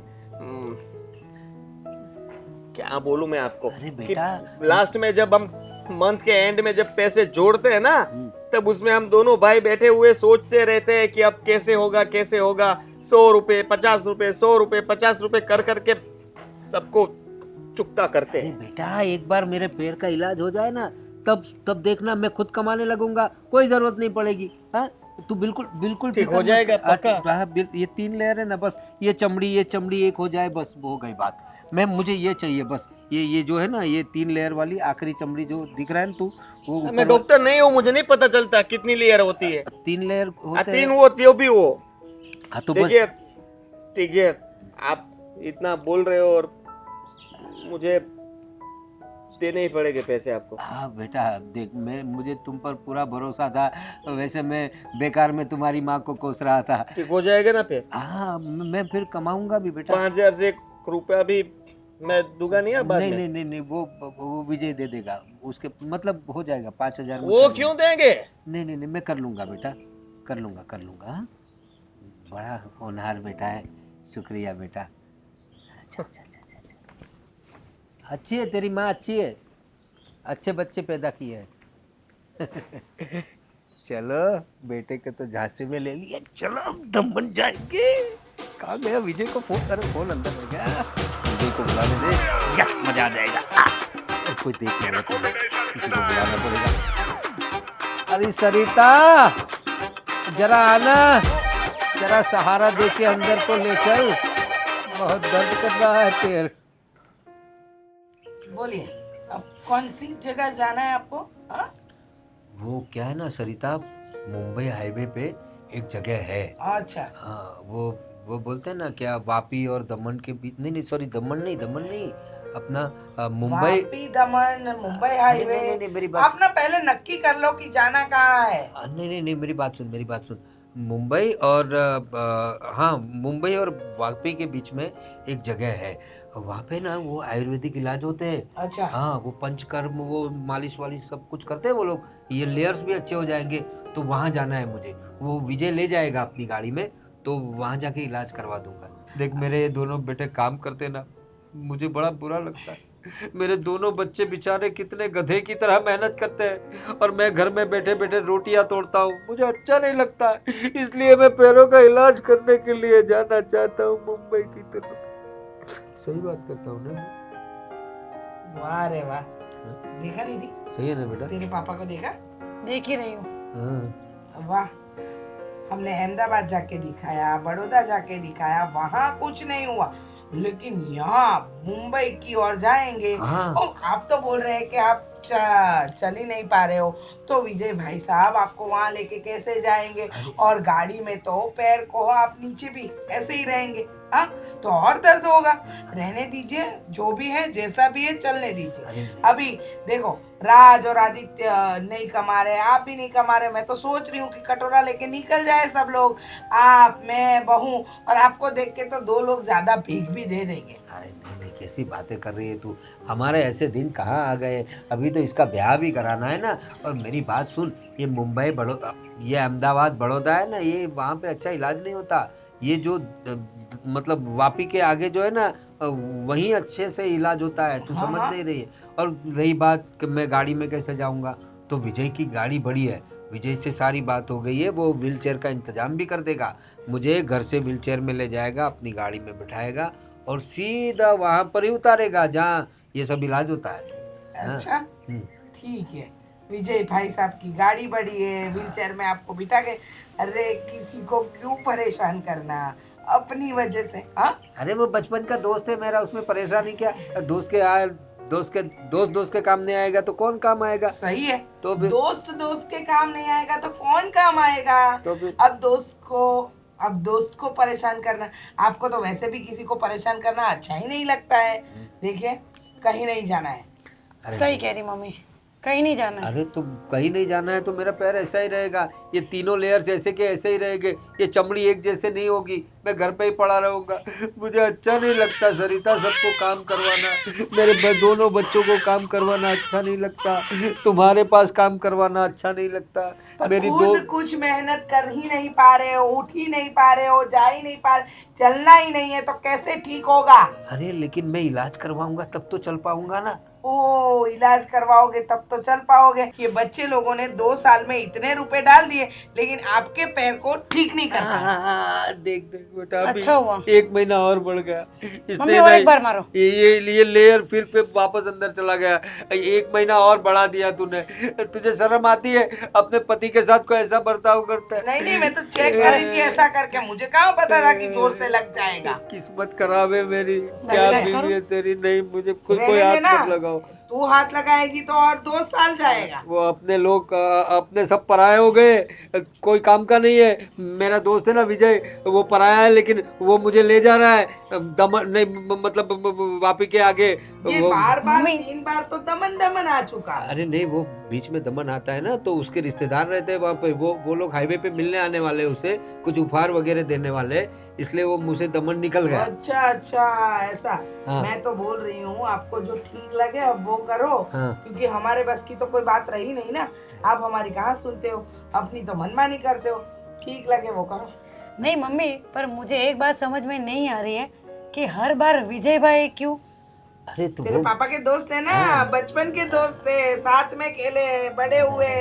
क्या बोलूं मैं आपको, अरे बेटा, लास्ट में जब हम मंथ के एंड में जब पैसे जोड़ते हैं ना, तब उसमें हम दोनों भाई बैठे हुए सोचते रहते हैं कि अब कैसे होगा, कैसे होगा। 100 रुपए, 50 रुपए, 100 रुपए, 50 रुपए कर करके सबको चुकता करते अरे हैं। बेटा एक बार मेरे पैर का इलाज हो जाए ना, तब देखना मैं खुद कमाने लगूंगा, कोई जरूरत नहीं पड़ेगी, हाँ? तू बिल्कुल बिल्कुल ठीक फिक्र हो मत जाएगा, कर। पक्का? हाँ, ये 3 लेयर है ना, बस ये चमड़ी एक हो जाए, बस हो गई बात। मुझे ये चाहिए बस, ये जो है ना, ये 3 लेयर वाली आखिरी चमड़ी जो दिख रहा है ना, तू वो मैं ऊपर डॉक्टर नहीं हूँ, मुझे नहीं पता चलता कितनी लेयर होती है। 3 लेयर होते तीन हैं। वो जो भी हो। हाँ तो बस देखिए ठीक है, आप इतना बोल रहे हो और मुझे देने ही पड़ेंगे पैसे आपको। हाँ बेटा, देख मुझे तुम पर पूरा भरोसा था। वैसे मैं बेकार में तुम्हारी माँ को कोस रहा था। ठीक हो जाएगा ना फिर? हाँ, मैं फिर कमाऊंगा भी बेटा। 5,000 से 1 रुपया भी मैं दूंगा नहीं अब बाद नहीं में। नहीं नहीं नहीं, वो विजय दे देगा, उसके मतलब हो जाएगा 5,000 में। वो क्यों देंगे? नहीं नहीं नहीं, मैं कर लूंगा बेटा, कर लूंगा। हाँ? बड़ा होनहार बेटा है, शुक्रिया बेटा। अच्छा। अच्छी है तेरी माँ, अच्छी है, अच्छे बच्चे पैदा किए हैं। चलो बेटे को तो झांसे में ले लिया, चलो अब दम बन जाएंगे। कहाँ गया विजय को फोन करो, फोन अंदर हो गया, विजय को बुलाने दे, यस मजा आ जाएगा। कोई देख लेगा तो किसी को बुलाना पड़ेगा। अरे सरिता जरा आना, जरा सहारा दे के अंदर तो ले चल, बहुत दर्द कर रहा है पैर। बोलिए, अब कौन सी जगह जाना है आपको? हाँ? वो क्या है ना सरिता, मुंबई हाईवे पे एक जगह है। अच्छा। हाँ, वो बोलते हैं ना क्या, वापी और दमन के बीच, नहीं सॉरी, दमन नहीं, अपना मुंबई। वापी दमन मुंबई हाईवे। नहीं, मेरी बात। आप ना पहले नक्की कर लो कि जाना कहाँ है। नहीं, मेरी बात सुन। मुंबई और हाँ, मुंबई और वापी के बीच में एक जगह है, वहाँ पे ना वो आयुर्वेदिक इलाज होते हैं। अच्छा। हाँ, वो पंचकर्म, वो मालिश वालिश सब कुछ करते हैं वो लोग, ये लेयर्स भी अच्छे हो जाएंगे। तो वहाँ जाना है मुझे, वो विजय ले जाएगा अपनी गाड़ी में, तो वहाँ जाके इलाज करवा दूंगा। देख मेरे ये दोनों बेटे काम करते ना, मुझे बड़ा बुरा लगता है। मेरे दोनों बच्चे बेचारे कितने गधे की तरह मेहनत करते हैं, और मैं घर में बैठे बैठे रोटियां तोड़ता हूँ, मुझे अच्छा नहीं लगता है। इसलिए मैं पैरों का इलाज करने के लिए जाना चाहता हूँ मुंबई की तरफ। सही बात करता हूँ ना? वाह रे वाह, देखा नहीं थी? सही है ना बेटा? तेरे पापा को देखा? देख ही रही हूँ। हाँ। वाह, हमने अहमदाबाद जाके दिखाया, बड़ौदा जाके दिखाया, वहाँ कुछ नहीं हुआ, लेकिन यहाँ मुंबई की ओर जाएंगे। हाँ। और आप तो बोल रहे हैं कि आप चल ही नहीं पा रहे हो, तो विजय भाई साहब आपको वहाँ लेके कैसे जाएंगे? और गाड़ी में तो पैर को आप नीचे भी ऐसे ही रहेंगे, हाँ तो और दर्द होगा। रहने दीजिए, जो भी है जैसा भी है चलने दीजिए। अभी देखो, राज और आदित्य नहीं कमा रहे, आप भी नहीं कमा रहे, मैं तो सोच रही हूँ कि कटोरा लेके निकल जाए सब लोग, आप, मैं, बहू, और आपको देख के तो 2 लोग ज्यादा भीख भी दे देंगे। अरे नहीं, कैसी बातें कर रही है तू, हमारे ऐसे दिन कहाँ आ गए? अभी तो इसका ब्याह भी कराना है ना। और मेरी बात सुन, ये मुंबई बड़ौदा, ये अहमदाबाद बड़ौदा है ना, ये वहाँ पे अच्छा इलाज नहीं होता। ये जो मतलब वापी के आगे जो है ना, वहीं अच्छे से इलाज होता है, तू समझ नहीं रही है। और रही बात कि मैं गाड़ी में कैसे जाऊँगा, तो विजय की गाड़ी बड़ी है, विजय से सारी बात हो गई है, वो व्हीलचेयर का इंतजाम भी कर देगा, मुझे घर से व्हीलचेयर में ले जाएगा, अपनी गाड़ी में बिठाएगा और सीधा वहाँ पर ही उतारेगा जहाँ ये सब इलाज होता है। अच्छा, ठीक है। विजय भाई साहब की गाड़ी बड़ी है, व्हीलचेयर में आपको बिठा के, अरे किसी को क्यों परेशान करना अपनी वजह से? हाँ, अरे वो बचपन का दोस्त है मेरा, उसमें परेशानी क्या? दोस्त के काम नहीं आएगा तो कौन काम आएगा? सही है। तो फिर दोस्त के काम नहीं आएगा तो कौन काम आएगा? तो फिर अब दोस्त को परेशान करना, आपको तो वैसे भी किसी को परेशान करना अच्छा ही नहीं लगता है। देखिए, कहीं नहीं जाना है। सही कह रही मम्मी, कहीं नहीं जाना है। अरे तो कहीं नहीं जाना है तो मेरा पैर ऐसा ही रहेगा, ये तीनों लेयर्स ऐसे के ऐसे ही रहेंगे, ये चमड़ी एक जैसे नहीं होगी, मैं घर पे ही पड़ा रहूंगा। मुझे अच्छा नहीं लगता सरिता सबको काम करवाना, मेरे दोनों बच्चों को काम करवाना अच्छा नहीं लगता, तुम्हारे पास काम करवाना अच्छा नहीं लगता। मेरी खुद कुछ मेहनत कर ही नहीं पा रहे हो, उठ ही नहीं पा रहे हो, जा ही नहीं पा रहे, चलना ही नहीं है, तो कैसे ठीक होगा? अरे लेकिन मैं इलाज करवाऊंगा तब तो चल पाऊंगा ना। ओ इलाज करवाओगे तब तो चल पाओगे। ये बच्चे लोगों ने 2 साल में इतने रुपए डाल दिए लेकिन आपके पैर को ठीक नहीं कर पाए। देख देख बेटा अभी अच्छा हुआ। 1 महीना और बढ़ गया। मम्मी और एक बार मारो। ये लेयर फिर पे वापस अंदर चला गया। 1 महीना और बढ़ा दिया तूने। तुझे शर्म आती है? अपने पति के साथ कोई ऐसा बर्ताव करता है? नहीं मैं तो चेक कर रही थी ऐसा करके, मुझे कहाँ पता था कि जोर से लग जाएगा। किस्मत खराब है मेरी। क्या बीवी है तेरी। नहीं मुझे कोई रहने हाथ देना। मत लगाओ। तू हाथ लगाएगी तो और 2 साल जाएगा। वो अपने लोग अपने सब पराये हो गए। कोई काम का नहीं है। मेरा दोस्त है ना विजय, वो पराया है लेकिन वो मुझे ले जा रहा है दमन नहीं मतलब वापी के आगे। ये वो बार 3 बार तो दमन दमन आ चुका। अरे नहीं वो बीच में दमन आता है ना तो उसके रिश्तेदार रहते हैं वहाँ पे। वो लोग हाईवे पे मिलने आने वाले, उसे कुछ उपहार वगैरह देने वाले, इसलिए वो मुँह से दमन निकल गया। अच्छा ऐसा। हाँ। मैं तो बोल रही हूँ आपको जो ठीक लगे अब वो करो। हाँ। क्योंकि हमारे बस की तो कोई बात रही नहीं ना। आप हमारी कहाँ सुनते हो, अपनी तो मनमानी करते हो। ठीक लगे वो करो। नहीं मम्मी, पर मुझे एक बात समझ में नहीं आ रही है कि हर बार विजय भाई क्यों? अरे तो तेरे वो पापा के दोस्त है ना, बचपन के दोस्त थे, साथ में खेले बड़े हुए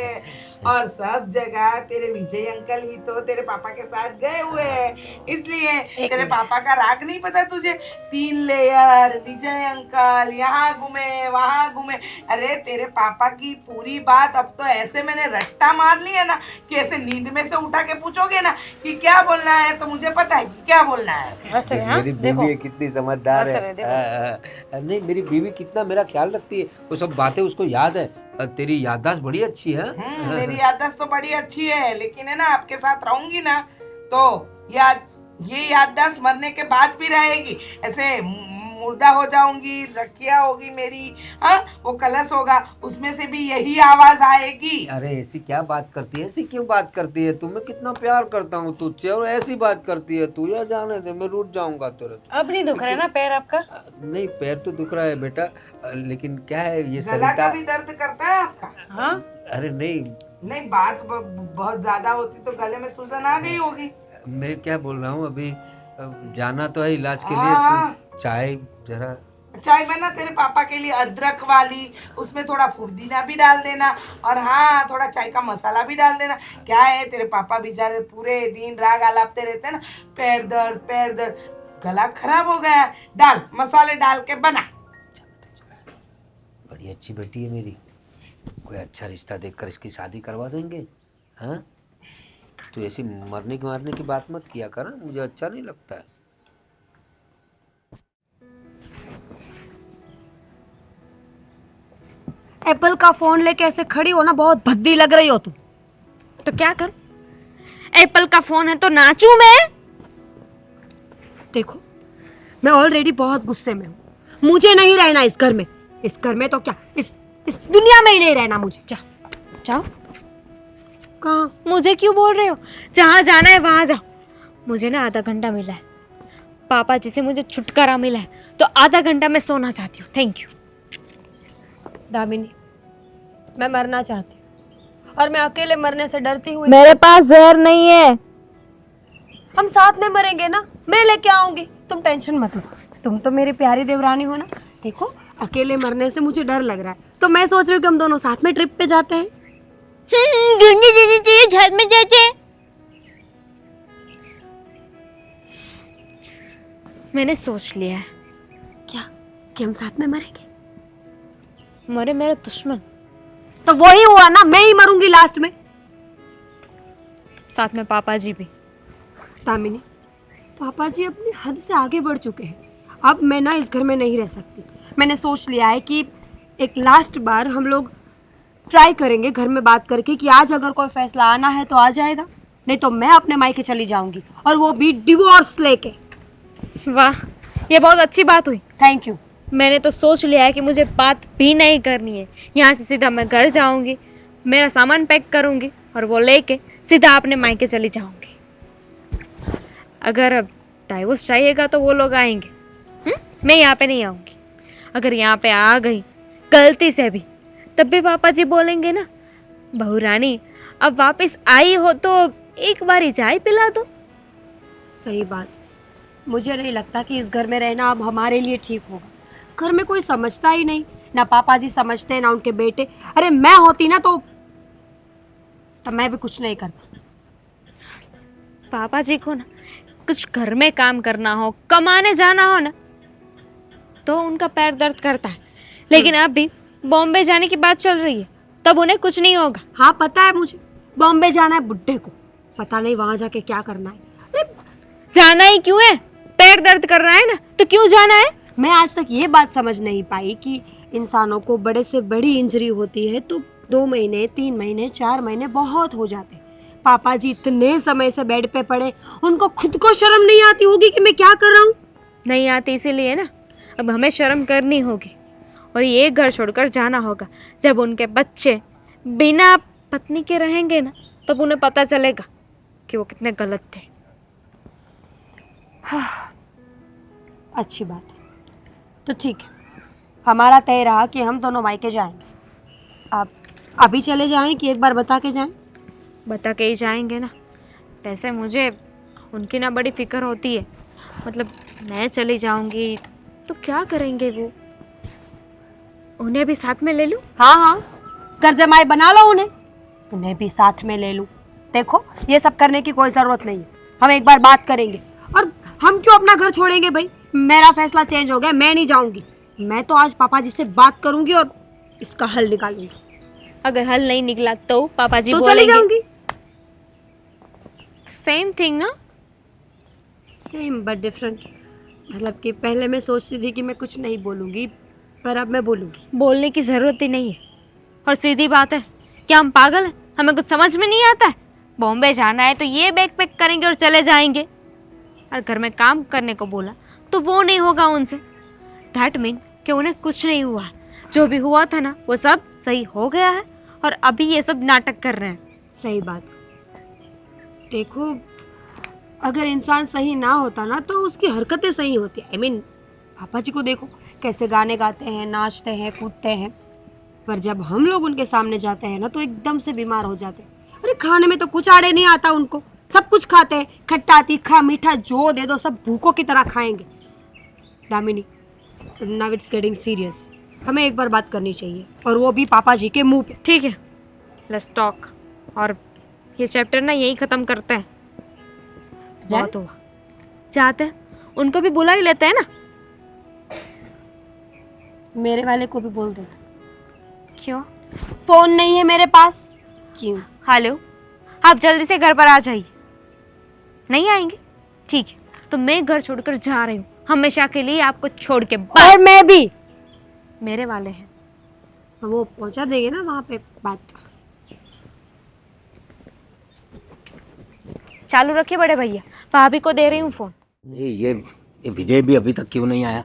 और सब जगह तेरे विजय अंकल ही तो तेरे पापा के साथ गए हुए हैं। इसलिए तेरे पापा का राग नहीं पता तुझे? 3 लेयर विजय अंकल, यहाँ घूमे वहाँ घूमे। अरे तेरे पापा की पूरी बात अब तो ऐसे मैंने रट्टा मार ली है ना कि ऐसे नींद में से उठा के पूछोगे ना कि क्या बोलना है तो मुझे पता है कि क्या बोलना है। हंस रहे, हाँ? मेरी देखो बीवी कितनी समझदार हंस है। रहे, देखो। नहीं मेरी बीवी कितना मेरा ख्याल रखती है। वो सब बातें उसको याद है। तेरी याददाश्त बड़ी अच्छी है। मेरी याददाश्त तो बड़ी अच्छी है लेकिन है ना आपके साथ रहूंगी ना तो ये याददाश्त मरने के बाद भी रहेगी। ऐसे मुर्दा हो जाऊंगी, रखिया होगी मेरी, हाँ वो कलश होगा उसमें से भी यही आवाज आएगी। अरे ऐसी क्या बात करती है? ऐसी क्यों बात करती है? तुम्हें कितना प्यार करता हूँ तुझसे और ऐसी बात करती है तू। यार जाने दे, मैं रूठ जाऊंगा तेरे तो। अब नहीं दुख रहा है ना पैर आपका? नहीं पैर तो दुख रहा है बेटा, लेकिन क्या है ये गला का सरिता। भी दर्द करता है आपका? हाँ अरे नहीं नहीं बात बहुत ज्यादा होती तो गले में सूजन आ गई होगी। मैं क्या बोल रहा हूँ अभी जाना तो है इलाज के लिए। हाँ। तू चाय जरा चाय में ना तेरे पापा के लिए अदरक वाली, उसमें थोड़ा फुदीना भी डाल देना और हाँ थोड़ा चाय का मसाला भी डाल देना। क्या है तेरे पापा बेचारे पूरे दिन राग आलापते रहते हैं ना, पैर दर्द, गला खराब हो गया। डाल मसाले डाल के बना। बड़ी अच्छी बेटी है मेरी। कोई अच्छा रिश्ता देखकर इसकी शादी करवा देंगे। हाँ तो ऐसी मरने मारने की बात मत किया कर, मुझे अच्छा नहीं लगता है। एप्पल का फोन लेके ऐसे खड़ी हो ना, बहुत भद्दी लग रही हो तुम। तो क्या करूं? एप्पल का फोन है तो नाचूं मैं? देखो मैं ऑलरेडी बहुत गुस्से में हूँ। मुझे नहीं रहना इस घर में। इस घर में तो क्या, इस दुनिया में ही नहीं रहना मुझे। जाओ। कहाँ? मुझे क्यों बोल रहे हो? जहाँ जाना है वहाँ जाओ। मुझे ना आधा घंटा मिला है, पापा जी से मुझे छुटकारा मिला है, तो आधा घंटा मैं सोना चाहती हूँ। Thank you. दामिनी, मैं मरना चाहती हूँ और मैं अकेले मरने से डरती हूँ। मेरे पास जहर नहीं है। हम साथ में मरेंगे ना, मैं लेके आऊंगी, तुम टेंशन मत लो। तुम तो मेरी प्यारी देवरानी हो ना। देखो अकेले मरने से मुझे डर लग रहा है तो मैं सोच रही हूँ कि हम दोनों साथ में ट्रिप पे जाते हैं। घर में जाते। मैंने सोच लिया है। क्या? कि हम साथ में मरेंगे? मरे मेरे दुश्मन, तो वही हुआ ना, मैं ही मरूंगी लास्ट में। साथ में पापा जी भी। दामिनी, पापा जी अपनी हद से आगे बढ़ चुके हैं। अब मैं ना इस घर में नहीं रह सकती। मैंने सोच लिया है कि एक लास्ट बार हम लोग ट्राई करेंगे घर में बात करके कि आज अगर कोई फैसला आना है तो आ जाएगा, नहीं तो मैं अपने मायके चली जाऊंगी और वो भी डिवोर्स लेके। वाह, ये बहुत अच्छी बात हुई। Thank you. मैंने तो सोच लिया है कि मुझे बात भी नहीं करनी है। यहाँ से सीधा मैं घर जाऊंगी, मेरा सामान पैक करूंगी और वो लेके सीधा अपने मायके चली जाऊंगी। अगर अब डाइवोर्स चाहिएगा तो वो लोग आएंगे, मैं यहाँ पे नहीं आऊँगी। अगर यहाँ पे आ गई गलती से भी, तब भी पापा जी बोलेंगे ना, बहू रानी अब वापस आई हो तो एक बारी चाय पिला दो। सही बात। मुझे नहीं लगता कि इस घर में रहना अब हमारे लिए ठीक होगा। घर में कोई समझता ही नहीं ना पापा जी समझते ना उनके बेटे। अरे मैं होती ना तो मैं भी कुछ नहीं करती। पापा जी को ना कुछ घर में काम करना हो, कमाने जाना हो ना, तो उनका पैर दर्द करता है। लेकिन अब भी बॉम्बे जाने की बात चल रही है, तब उन्हें कुछ नहीं होगा। हाँ पता है मुझे, बॉम्बे जाना है बुड्ढे को, पता नहीं वहां जाके क्या करना है। अरे जाना ही क्यों है? पैर दर्द कर रहा है ना, तो क्यों जाना है? मैं आज तक ये बात समझ नहीं पाई कि इंसानों को बड़े से बड़ी इंजरी होती है तो 2 महीने, 3 महीने, 4 महीने बहुत हो जाते हैं। पापा जी इतने समय से बेड पे पड़े, उनको खुद को शर्म नहीं आती होगी कि मैं क्या कर रहा हूँ? नहीं आती, इसीलिए ना अब हमें शर्म करनी होगी और ये घर छोड़कर जाना होगा। जब उनके बच्चे बिना पत्नी के रहेंगे ना, तब उन्हें पता चलेगा कि वो कितने गलत थे। अच्छी बात है, तो ठीक है, हमारा तय रहा कि हम दोनों मायके जाएंगे। आप अभी चले जाएं कि एक बार बता के जाएं? बता के ही जाएंगे ना। वैसे मुझे उनकी ना बड़ी फिक्र होती है, मतलब मैं चली जाऊंगी तो क्या करेंगे वो? उन्हें भी साथ में ले लूं? हाँ हाँ, घर जमाई बना लो उन्हें भी साथ में ले लूं। देखो ये सब करने की कोई ज़रूरत नहीं है, हम एक बार बात करेंगे। और हम क्यों अपना घर छोड़ेंगे भाई? मेरा फैसला चेंज हो गया, मैं नहीं जाऊंगी। मैं तो आज पापा जी से बात करूंगी और इसका हल निकालूंगी। अगर हल नहीं निकला तो पापा जी तो चली बोलेंगे। जाऊंगी। सेम थिंग ना? Same but different. मतलब कि पहले मैं सोचती थी कि मैं कुछ नहीं बोलूंगी, पर अब मैं बोलूंगी। बोलने की ज़रूरत ही नहीं है। और सीधी बात है, क्या हम पागल हैं? हमें कुछ समझ में नहीं आता है? बॉम्बे जाना है तो ये बैग पैक करेंगे और चले जाएंगे। और घर में काम करने को बोला तो वो नहीं होगा उनसे। दैट मीन कि उन्हें कुछ नहीं हुआ। जो भी हुआ था ना, वो सब सही हो गया है और अभी ये सब नाटक कर रहे हैं। सही बात। देखो अगर इंसान सही ना होता ना तो उसकी हरकतें सही होती है। I mean, पापा जी को देखो कैसे गाने गाते हैं, नाचते हैं, कूदते हैं, पर जब हम लोग उनके सामने जाते हैं ना तो एकदम से बीमार हो जाते हैं। अरे खाने में तो कुछ आड़े नहीं आता उनको, सब कुछ खाते हैं, खट्टा तीखा मीठा जो दे दो सब भूखों की तरह खाएंगे। Damini, now it's getting serious, हमें एक बार बात करनी चाहिए और वो भी पापा जी के मुंह पे। ठीक है, लेट्स टॉक। और ये चैप्टर ना यही ख़त्म करते हैं। बहुत हुआ, चाहते हैं उनको भी बुला ही लेते हैं ना। मेरे वाले को भी बोल दो। क्यों? फोन नहीं है मेरे पास। क्यों? हेलो, आप जल्दी से घर पर आ जाइए। नहीं आएंगे? ठीक है, तो मैं घर छोड़कर जा रही हूँ, हमेशा के लिए आपको छोड़ के। और मैं भी। मेरे वाले हैं। वो पहुंचा देंगे ना वहाँ पे बात। चालू रखिए बड़े भैया, भाभी को दे रही हूँ फोन। ये विजय भी अभी तक क्यों नहीं आया?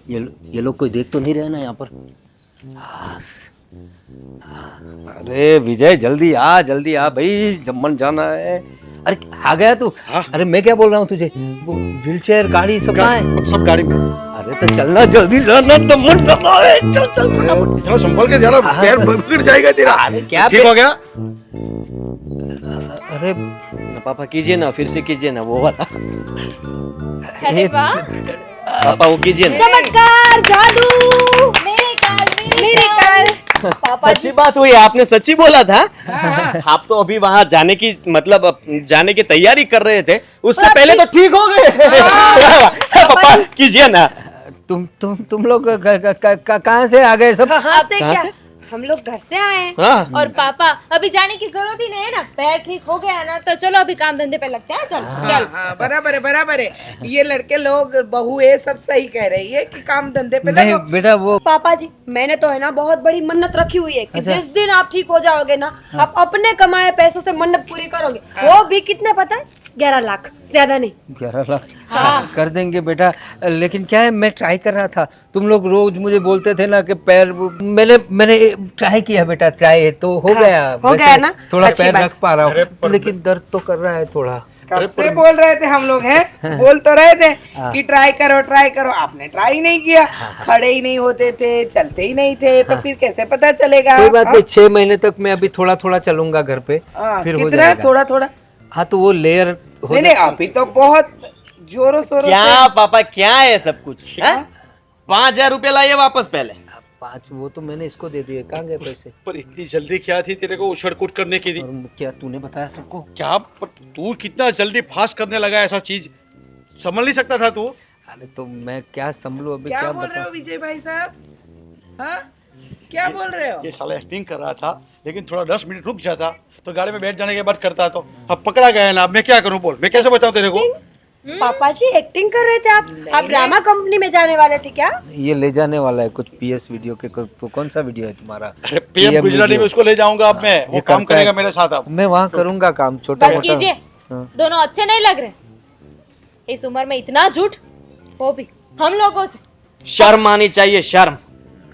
ये लोग कोई देख तो नहीं रहे ना यहाँ पर? अरे विजय जल्दी आ भाई, जम्मन जाना है। अरे आ गया तू? अरे मैं क्या बोल रहा हूँ तुझे, वो व्हीलचेयर गाड़ी सब कहाँ है? सब गाड़ी में। अरे तो चलना, जल्दी जाना, जम्मन जाना है। चल चल फटाफट। इतना संभल के जाना, पैर बिगड़ जाएगा तेरा। अरे क्या ठीक हो गया? अरे पापा कीजिए ना, फिर से कीजिए ना वो वाला। अरे वाह, पापा वो कीजिए ना। चमत्कार, जादू, मिरेकल। पापा अच्छी बात हुई, आपने सच्ची बोला था। आप तो अभी वहाँ जाने की मतलब जाने की तैयारी कर रहे थे, उससे पहले तो ठीक हो गए। पापा कीजिए ना। तुम लोग कहाँ से आ गए सब? कहाँ से? कहाँ क्या से? हम लोग घर से आए हैं। हाँ। और पापा अभी जाने की जरूरत ही नहीं है ना, पैर ठीक हो गया ना, तो चलो अभी काम धंधे पे लगते हैं। चल चल। हाँ बराबर है। ये लड़के लोग बहू ये सब सही कह रही है कि काम धंधे पे नहीं लगो। बेटा, वो पापा जी मैंने तो है ना बहुत बड़ी मन्नत रखी हुई है कि जिस दिन आप ठीक हो जाओगे ना, आप अपने कमाए पैसों से मन्नत पूरी करोगे। वो भी कितने पता है? 11 लाख, ज्यादा नहीं। 11 लाख कर देंगे बेटा। लेकिन क्या है, मैं ट्राई कर रहा था। तुम लोग रोज मुझे बोलते थे ना कि पैर, मैंने ट्राई किया बेटा, ट्राई तो हो गया। हो वैसे गया ना? थोड़ा अच्छी पैर बात। रख पा रहा हूँ, लेकिन दर्द तो कर रहा है थोड़ा। कब से बोल रहे थे हम लोग हैं, बोल तो रहे थे कि ट्राई करो। आपने ट्राई नहीं किया, खड़े ही नहीं होते थे, चलते ही नहीं थे, तो फिर कैसे पता चलेगा? कोई बात नहीं, 6 महीने तक मैं अभी थोड़ा थोड़ा चलूंगा घर पे, फिर हो कितना जाएगा। थोड़ा? हाँ तो वो लेयर हो नहीं अभी तो बहुत जोरों शोरों क्या से। पापा क्या है सब कुछ? 5,000 रुपए लाइए वापस पहले। 5 वो तो मैंने इसको दे दिए, कहाँ गए पैसे? पर इतनी जल्दी क्या थी तेरे को उछड़ कूद करने की थी? और क्या तूने बताया सबको? क्या पर तू कितना जल्दी फास्ट करने लगा ऐसा चीज, समझ नहीं सकता था तू? अरे तो मैं क्या संभलूं अभी, क्या क्या बोल रहे हो बताऊं? विजय भाई साहब? हाँ, क्या बोल रहे हो? ये साला एक्टिंग कर रहा था, लेकिन थोड़ा 10 मिनट रुक जाता तो गाड़ी में बैठ जाने के बाद करता तो। अब पकड़ा गया है ना, अब मैं क्या करूं बोल, मैं कैसे बताऊं तेरे को? पापा जी एक्टिंग कर रहे थे आप ड्रामा कंपनी में जाने वाले थे क्या? ये ले जाने वाला है कुछ पीएस वीडियो के, कौन सा वीडियो है तुम्हारा? अरे पीएम गुजराती में वीडियो। उसको ले जाऊंगा अब मैं, वो ये काम करता है। करेगा मेरे साथ अब। मैं वहाँ करूंगा काम, छोटा बस मोटा। कीजिए, हाँ। दोनों अच्छे नहीं लग रहे। इस उम्र में इतना झूठ, वो भी हम लोगों से। शर्म आनी चाहिए, शर्म।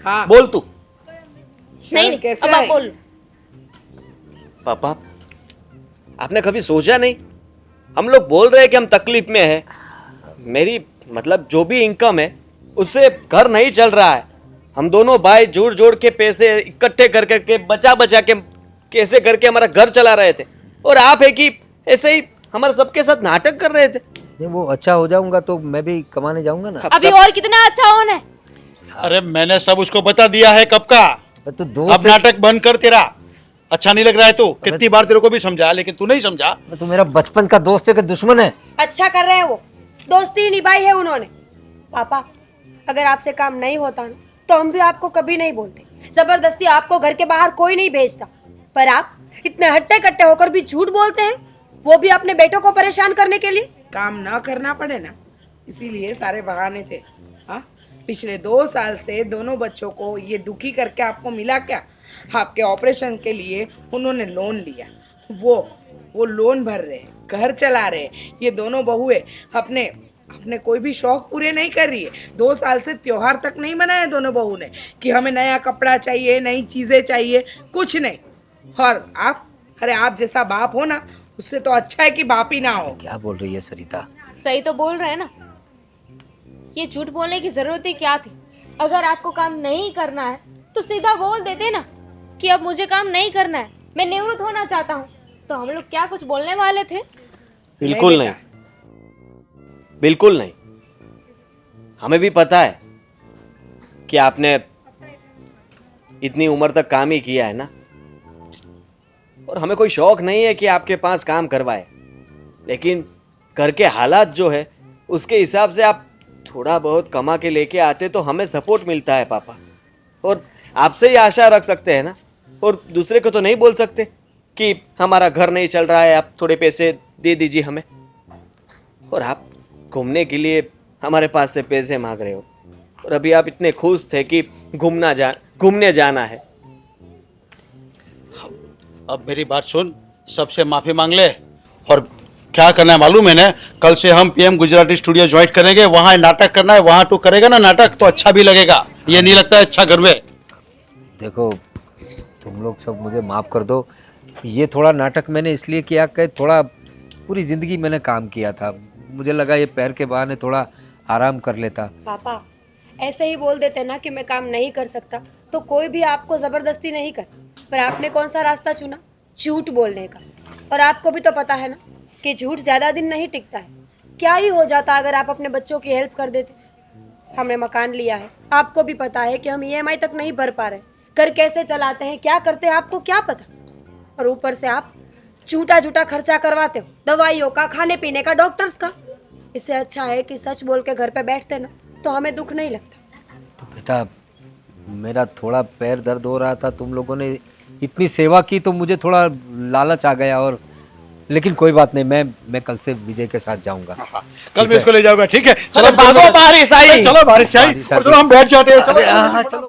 हाँ, बोल तू। नहीं कैसे अब आप है? बोल लो। पापा, आपने कभी सोचा नहीं, हम लोग बोल रहे हैं कि हम तकलीफ में है, मेरी मतलब जो भी इनकम है उससे घर नहीं चल रहा है। हम दोनों भाई जोड़ जोड़ के पैसे इकट्ठे कर करके बचा बचा के कैसे करके हमारा घर चला रहे थे, और आप है कि ऐसे ही हमारे सबके साथ नाटक कर रहे थे। नहीं, वो अच्छा हो जाऊंगा तो मैं भी कमाने जाऊंगा ना। अभी और कितना अच्छा होना है? अरे मैंने सब उसको बता दिया है कब का। तो अब दोस्त नाटक बंद कर तेरा, अच्छा नहीं लग रहा है तो। कितनी बार तेरे को भी समझा, लेकिन तू नहीं समझा। है, तो मेरा बचपन का दोस्त है कि दुश्मन है? अच्छा कर रहे हैं वो, दोस्ती निभाई है उन्होंने। पापा अगर आपसे काम नहीं होता ना तो हम भी आपको कभी नहीं बोलते, जबरदस्ती आपको घर के बाहर कोई नहीं भेजता। पर आप इतने हट्टे कट्टे होकर भी झूठ बोलते हैं, वो भी अपने बेटों को परेशान करने के लिए। काम ना करना पड़े ना, इसीलिए सारे बहाने थे। हाँ, पिछले 2 साल से दोनों बच्चों को ये दुखी करके आपको मिला क्या? आपके ऑपरेशन के लिए उन्होंने लोन लिया, वो लोन भर रहे, घर चला रहे। ये दोनों बहुएं अपने अपने कोई भी शौक पूरे नहीं कर रही है। 2 साल से त्योहार तक नहीं मनाया दोनों बहू ने कि हमें नया कपड़ा चाहिए, नई चीजें चाहिए, कुछ नहीं। और आप, अरे आप जैसा बाप हो ना, उससे तो अच्छा है कि बाप ही ना हो। क्या बोल रही है सरिता? सही तो बोल रहे हैं ना। ये झूठ बोलने की जरूरत ही क्या थी? अगर आपको काम नहीं करना है तो सीधा बोल देते ना कि अब मुझे काम नहीं करना है, मैं निवृत्त होना चाहता हूँ। तो हम लोग क्या कुछ बोलने वाले थे? बिल्कुल नहीं, बिल्कुल नहीं। हमें भी पता है कि आपने इतनी उम्र तक काम ही किया है ना, और हमें कोई शौक नहीं है कि आपके पास काम करवाए, लेकिन घर के हालात जो है उसके हिसाब से आप थोड़ा बहुत कमा के लेके आते तो हमें सपोर्ट मिलता है पापा। और आपसे ही आशा रख सकते हैं ना, और दूसरे को तो नहीं बोल सकते कि हमारा घर नहीं चल रहा है, आप थोड़े पैसे दे दीजिए हमें। और आप घूमने के लिए हमारे पास से पैसे मांग रहे हो, और अभी आप इतने खुश थे कि घूमने जाना है। अब मेरी बात सुन, सबसे माफी मांग ले। और क्या करना है मालूम है ना, कल से हम पीएम गुजराती स्टूडियो ज्वाइन करेंगे, वहाँ नाटक करना है। वहाँ तू करेगा ना नाटक तो अच्छा भी लगेगा, ये नहीं लगता है अच्छा घर में? देखो तुम लोग सब मुझे माफ़ कर दो। ये थोड़ा नाटक मैंने इसलिए किया कि थोड़ा पूरी ज़िंदगी मैंने काम किया था, मुझे लगा ये पैर के बहाने थोड़ा आराम कर लेता। पापा ऐसे ही बोल देते ना कि मैं काम नहीं कर सकता तो कोई भी आपको जबरदस्ती नहीं कर। पर आपने कौन सा रास्ता चुना? झूठ बोलने का। और आपको भी तो पता है ना कि झूठ ज्यादा दिन नहीं टिकता है। क्या ही हो जाता अगर आप अपने बच्चों की हेल्प कर देते। हमने मकान लिया है, आपको भी पता है कि हम ईएमआई तक नहीं भर पा रहे, घर कैसे चलाते हैं, क्या करते हैं, आपको क्या पता। और ऊपर से आप झूठा खर्चा करवाते हो, दवाइयों का, खाने पीने का, डॉक्टर्स का। इससे अच्छा है कि सच बोल के घर पे बैठते ना तो हमें दुख नहीं लगता। तो बेटा मेरा थोड़ा पैर दर्द हो रहा था, तुम लोगों ने इतनी सेवा की तो मुझे थोड़ा लालच आ गया। और लेकिन कोई बात नहीं, मैं कल से विजय के साथ जाऊंगा। कल मैं इसको ले जाऊंगा, ठीक है? चलो भागो, बारिश आई। चलो बारिश आई, और चलो हम बैठ जाते हैं। चलो चलो।